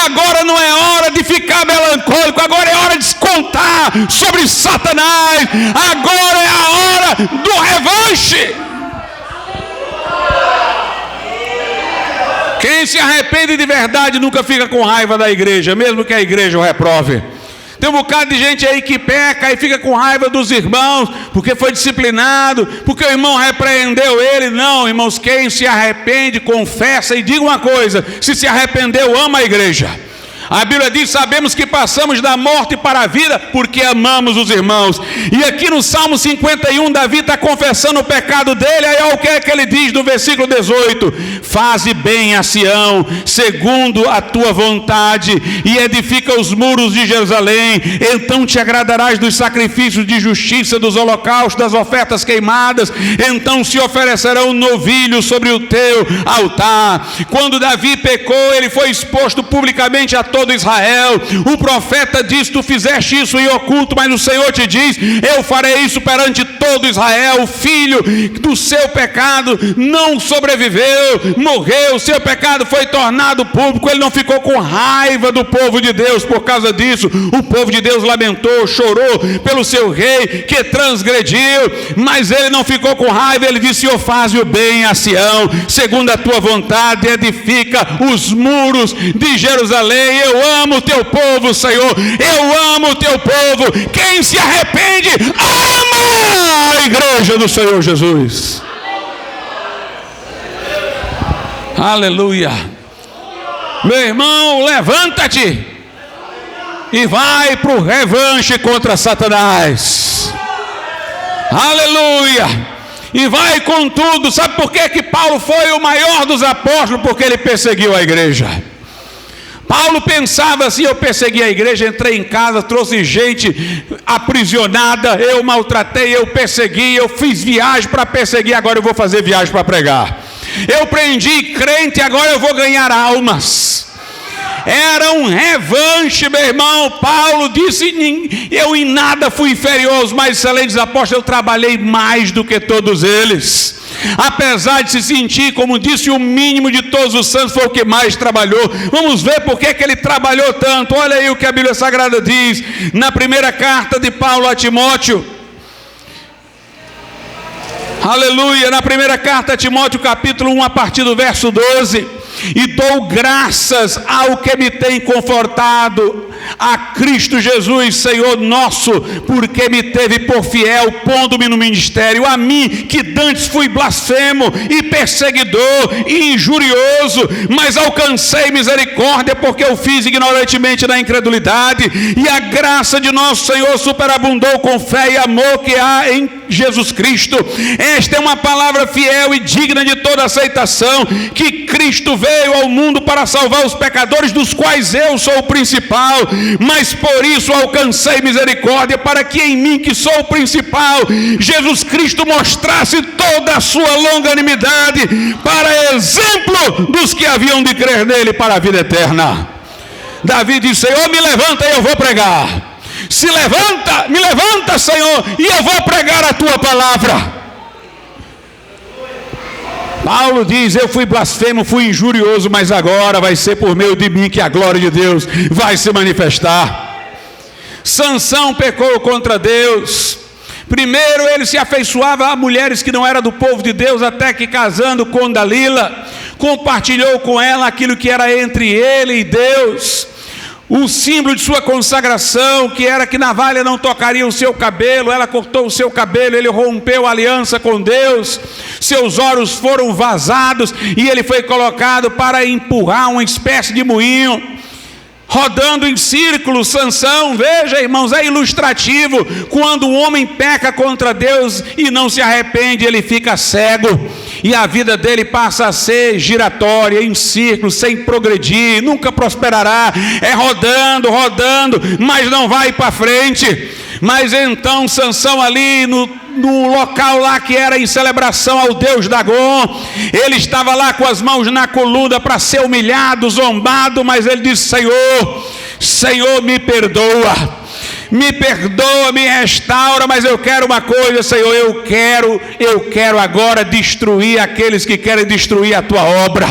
agora não é hora de ficar melancólico, agora é hora de descontar sobre Satanás, agora é a hora do revanche. Quem se arrepende de verdade nunca fica com raiva da igreja, mesmo que a igreja o reprove. Tem um bocado de gente aí que peca e fica com raiva dos irmãos, porque foi disciplinado, porque o irmão repreendeu ele. Não, irmãos, quem se arrepende, confessa, e diga uma coisa: se se arrependeu, ama a igreja. A Bíblia diz: sabemos que passamos da morte para a vida porque amamos os irmãos. E aqui no Salmo 51, Davi está confessando o pecado dele. Aí olha o que é que ele diz no versículo 18: faze bem a Sião, segundo a tua vontade, e edifica os muros de Jerusalém. Então te agradarás dos sacrifícios de justiça, dos holocaustos, das ofertas queimadas. Então se oferecerão novilhos sobre o teu altar. Quando Davi pecou, ele foi exposto publicamente a todo Israel. O profeta diz: tu fizeste isso em oculto, mas o Senhor te diz: eu farei isso perante todo Israel. O filho do seu pecado não sobreviveu, morreu, seu pecado foi tornado público. Ele não ficou com raiva do povo de Deus por causa disso. O povo de Deus lamentou, chorou pelo seu rei que transgrediu, mas ele não ficou com raiva. Ele disse: Senhor, faze o bem a Sião, segundo a tua vontade, edifica os muros de Jerusalém. Eu amo o teu povo, Senhor, eu amo o teu povo. Quem se arrepende, ama a igreja do Senhor Jesus. Aleluia. Meu irmão, levanta-te e vai para o revanche contra Satanás. Aleluia. E vai com tudo. Sabe por que Paulo foi o maior dos apóstolos? Porque ele perseguiu a igreja. Paulo pensava assim: eu persegui a igreja, entrei em casa, trouxe gente aprisionada, eu maltratei, eu persegui, eu fiz viagem para perseguir, agora eu vou fazer viagem para pregar. Eu prendi crente, agora eu vou ganhar almas. Era um revanche, meu irmão. Paulo disse: eu em nada fui inferior aos mais excelentes apóstolos, eu trabalhei mais do que todos eles. Apesar de se sentir, como disse, o mínimo de todos os santos, foi o que mais trabalhou. Vamos ver por que ele trabalhou tanto. Olha aí o que a Bíblia Sagrada diz na primeira carta de Paulo a Timóteo. Aleluia. Na primeira carta a Timóteo, capítulo 1, a partir do verso 12: e dou graças ao que me tem confortado, a Cristo Jesus, Senhor nosso, porque me teve por fiel, pondo-me no ministério, a mim que dantes fui blasfemo e perseguidor e injurioso, mas alcancei misericórdia, porque eu fiz ignorantemente na incredulidade, e a graça de nosso Senhor superabundou com fé e amor que há em Jesus Cristo. Esta é uma palavra fiel e digna de toda aceitação, que Cristo veio ao mundo para salvar os pecadores, dos quais eu sou o principal, mas por isso alcancei misericórdia, para que em mim, que sou o principal, Jesus Cristo mostrasse toda a sua longanimidade, para exemplo dos que haviam de crer nele para a vida eterna. Davi disse: Senhor, me levanta e eu vou pregar. Me levanta, Senhor, e eu vou pregar a tua palavra. Paulo diz: eu fui blasfemo, fui injurioso, mas agora vai ser por meio de mim que a glória de Deus vai se manifestar. Sansão pecou contra Deus. Primeiro ele se afeiçoava a mulheres que não eram do povo de Deus, até que, casando com Dalila, compartilhou com ela aquilo que era entre ele e Deus. O símbolo de sua consagração, que era que navalha não tocaria o seu cabelo, ela cortou o seu cabelo, ele rompeu a aliança com Deus, seus olhos foram vazados e ele foi colocado para empurrar uma espécie de moinho, rodando em círculo. Sansão, veja, irmãos, é ilustrativo. Quando o homem peca contra Deus e não se arrepende, ele fica cego, e a vida dele passa a ser giratória, em círculo, sem progredir, nunca prosperará. É rodando, mas não vai para frente. Mas então Sansão ali no local lá que era em celebração ao Deus Dagon, ele estava lá com as mãos na coluna para ser humilhado, zombado, mas ele disse: Senhor, me perdoa, me restaura, mas eu quero uma coisa, Senhor, eu quero agora destruir aqueles que querem destruir a tua obra.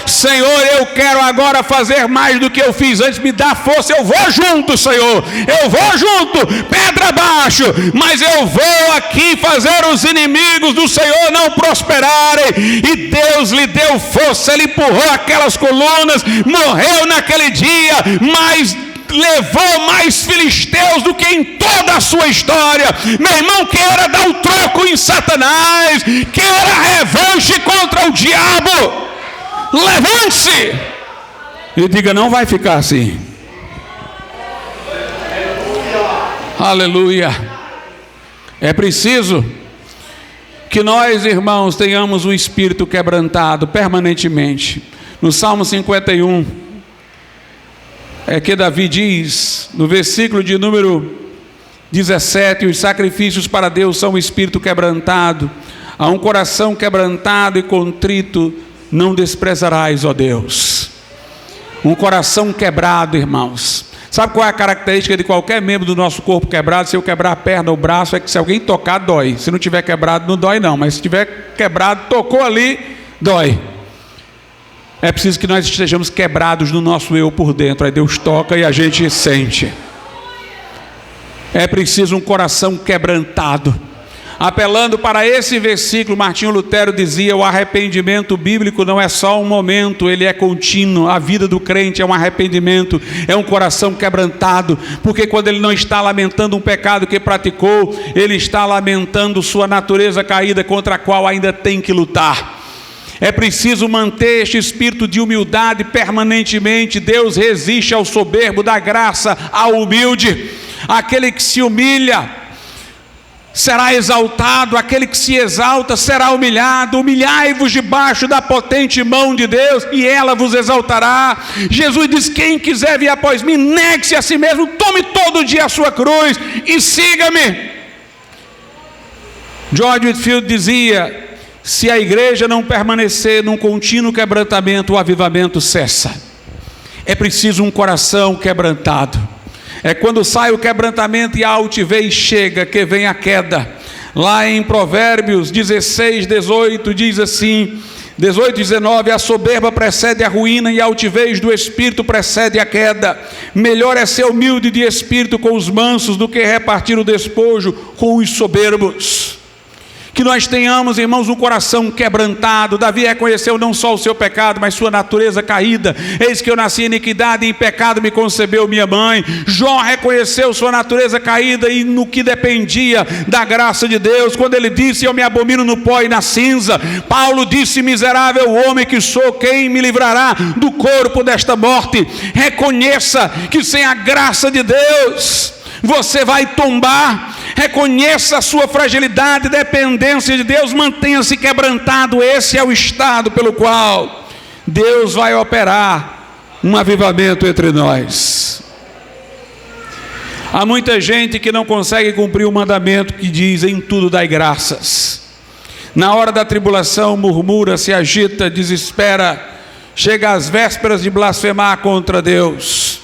Senhor, eu quero agora fazer mais do que eu fiz antes, me dá força, eu vou junto, Senhor, eu vou junto, pedra abaixo, mas eu vou aqui fazer os inimigos do Senhor não prosperarem. E Deus lhe deu força, ele empurrou aquelas colunas, morreu naquele dia, mas levou mais filisteus do que em toda a sua história. Meu irmão, queira dar o troco em Satanás, queira revanche contra o diabo, levante-se e diga: não vai ficar assim. Aleluia. É preciso que nós, irmãos, tenhamos o espírito quebrantado permanentemente. No Salmo 51, é que Davi diz, no versículo de número 17: os sacrifícios para Deus são o espírito quebrantado, a um coração quebrantado e contrito não desprezarás, ó Deus. Um coração quebrado, irmãos. Sabe qual é a característica de qualquer membro do nosso corpo quebrado? Se eu quebrar a perna ou o braço, é que se alguém tocar, dói. Se não tiver quebrado, não dói não, mas se tiver quebrado, tocou ali, dói. É preciso que nós estejamos quebrados no nosso eu por dentro. Aí Deus toca e a gente sente. É preciso um coração quebrantado. Apelando para esse versículo, Martinho Lutero dizia: o arrependimento bíblico não é só um momento, ele é contínuo. A vida do crente é um arrependimento, é um coração quebrantado, porque quando ele não está lamentando um pecado que praticou, ele está lamentando sua natureza caída contra a qual ainda tem que lutar. É preciso manter este espírito de humildade permanentemente. Deus resiste ao soberbo, dá graça ao humilde. Aquele que se humilha será exaltado, aquele que se exalta será humilhado. Humilhai-vos debaixo da potente mão de Deus e ela vos exaltará. Jesus diz: quem quiser vir após mim, negue-se a si mesmo, tome todo dia a sua cruz e siga-me. George Whitefield dizia: se a igreja não permanecer num contínuo quebrantamento, o avivamento cessa. É preciso um coração quebrantado. É quando sai o quebrantamento e a altivez chega que vem a queda. Lá em Provérbios 16, 18 diz assim, 18, 19: a soberba precede a ruína e a altivez do espírito precede a queda. Melhor é ser humilde de espírito com os mansos do que repartir o despojo com os soberbos. Que nós tenhamos, irmãos, um coração quebrantado. Davi reconheceu não só o seu pecado, mas sua natureza caída. Eis que eu nasci em iniquidade e em pecado me concebeu minha mãe. Jó reconheceu sua natureza caída e no que dependia da graça de Deus, quando ele disse: eu me abomino no pó e na cinza. Paulo disse: miserável homem que sou, quem me livrará do corpo desta morte? Reconheça que sem a graça de Deus você vai tombar. Reconheça a sua fragilidade, dependência de Deus, mantenha-se quebrantado. Esse é o estado pelo qual Deus vai operar um avivamento entre nós. Há muita gente que não consegue cumprir o mandamento que diz: em tudo dai graças. Na hora da tribulação murmura, se agita, desespera, chega às vésperas de blasfemar contra Deus.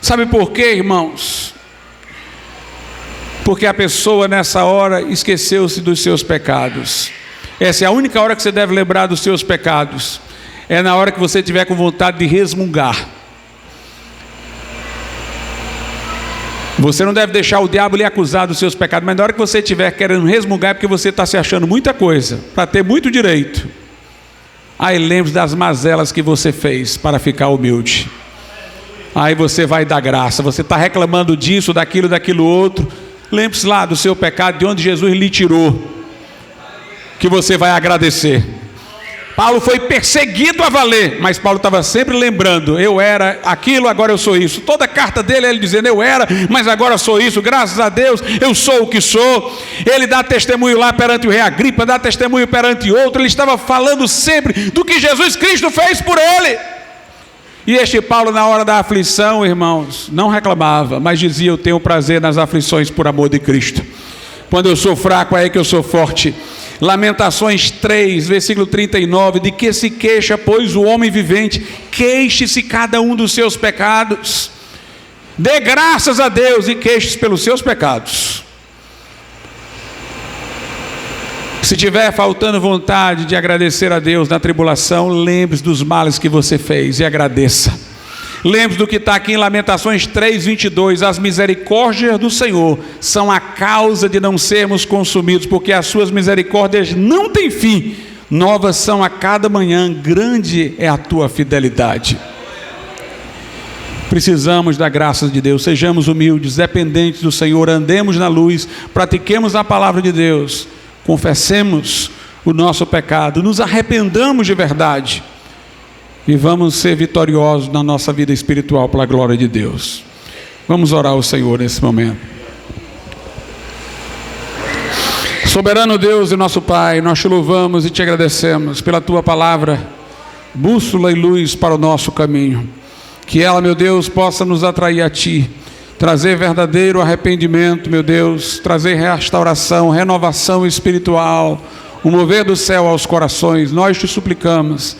Sabe por quê, irmãos? Porque a pessoa nessa hora esqueceu-se dos seus pecados. Essa é a única hora que você deve lembrar dos seus pecados. É na hora que você tiver com vontade de resmungar. Você não deve deixar o diabo lhe acusar dos seus pecados, mas na hora que você estiver querendo resmungar é porque você está se achando muita coisa, para ter muito direito. Aí lembre-se das mazelas que você fez para ficar humilde. Aí você vai dar graça. Você está reclamando disso, daquilo outro. Lembre-se lá do seu pecado, de onde Jesus lhe tirou, que você vai agradecer. Paulo foi perseguido a valer, mas Paulo estava sempre lembrando: eu era aquilo, agora eu sou isso. Toda carta dele é ele dizendo: eu era, mas agora sou isso, graças a Deus eu sou o que sou. Ele dá testemunho lá perante o rei Agripa, dá testemunho perante outro. Ele estava falando sempre do que Jesus Cristo fez por ele. E este Paulo, na hora da aflição, irmãos, não reclamava, mas dizia: eu tenho prazer nas aflições por amor de Cristo. Quando eu sou fraco, é aí que eu sou forte. Lamentações 3, versículo 39, de que se queixa, pois, o homem vivente? Queixe-se cada um dos seus pecados. Dê graças a Deus e queixe-se pelos seus pecados. Se tiver faltando vontade de agradecer a Deus na tribulação, lembre-se dos males que você fez e agradeça. Lembre-se do que está aqui em Lamentações 3:22, as misericórdias do Senhor são a causa de não sermos consumidos, porque as suas misericórdias não têm fim, novas são a cada manhã, grande é a tua fidelidade. Precisamos da graça de Deus, sejamos humildes, dependentes do Senhor, andemos na luz, pratiquemos a palavra de Deus, confessemos o nosso pecado, nos arrependamos de verdade e vamos ser vitoriosos na nossa vida espiritual pela glória de Deus. Vamos orar ao Senhor nesse momento. Soberano Deus e nosso Pai, nós te louvamos e te agradecemos pela tua palavra, bússola e luz para o nosso caminho. Que ela, meu Deus, possa nos atrair a ti, trazer verdadeiro arrependimento, meu Deus, trazer restauração, renovação espiritual, o mover do céu aos corações. Nós te suplicamos,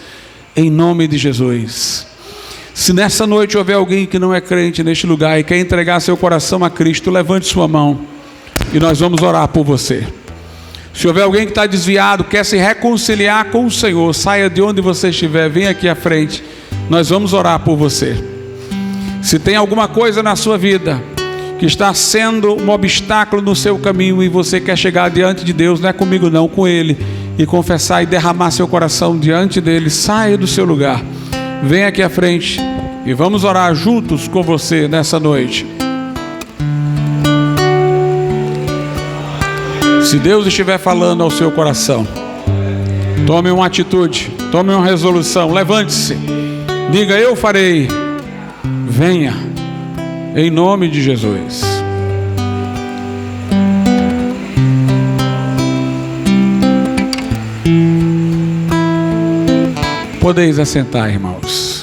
em nome de Jesus. Se nessa noite houver alguém que não é crente neste lugar e quer entregar seu coração a Cristo, levante sua mão e nós vamos orar por você. Se houver alguém que está desviado, quer se reconciliar com o Senhor, saia de onde você estiver, venha aqui à frente, nós vamos orar por você. Se tem alguma coisa na sua vida que está sendo um obstáculo no seu caminho e você quer chegar diante de Deus, não é comigo não, com Ele, e confessar e derramar seu coração diante dele, saia do seu lugar, venha aqui à frente e vamos orar juntos com você nessa noite. Se Deus estiver falando ao seu coração, tome uma atitude, tome uma resolução, levante-se, diga: eu farei. Venha, em nome de Jesus. Podeis assentar, irmãos.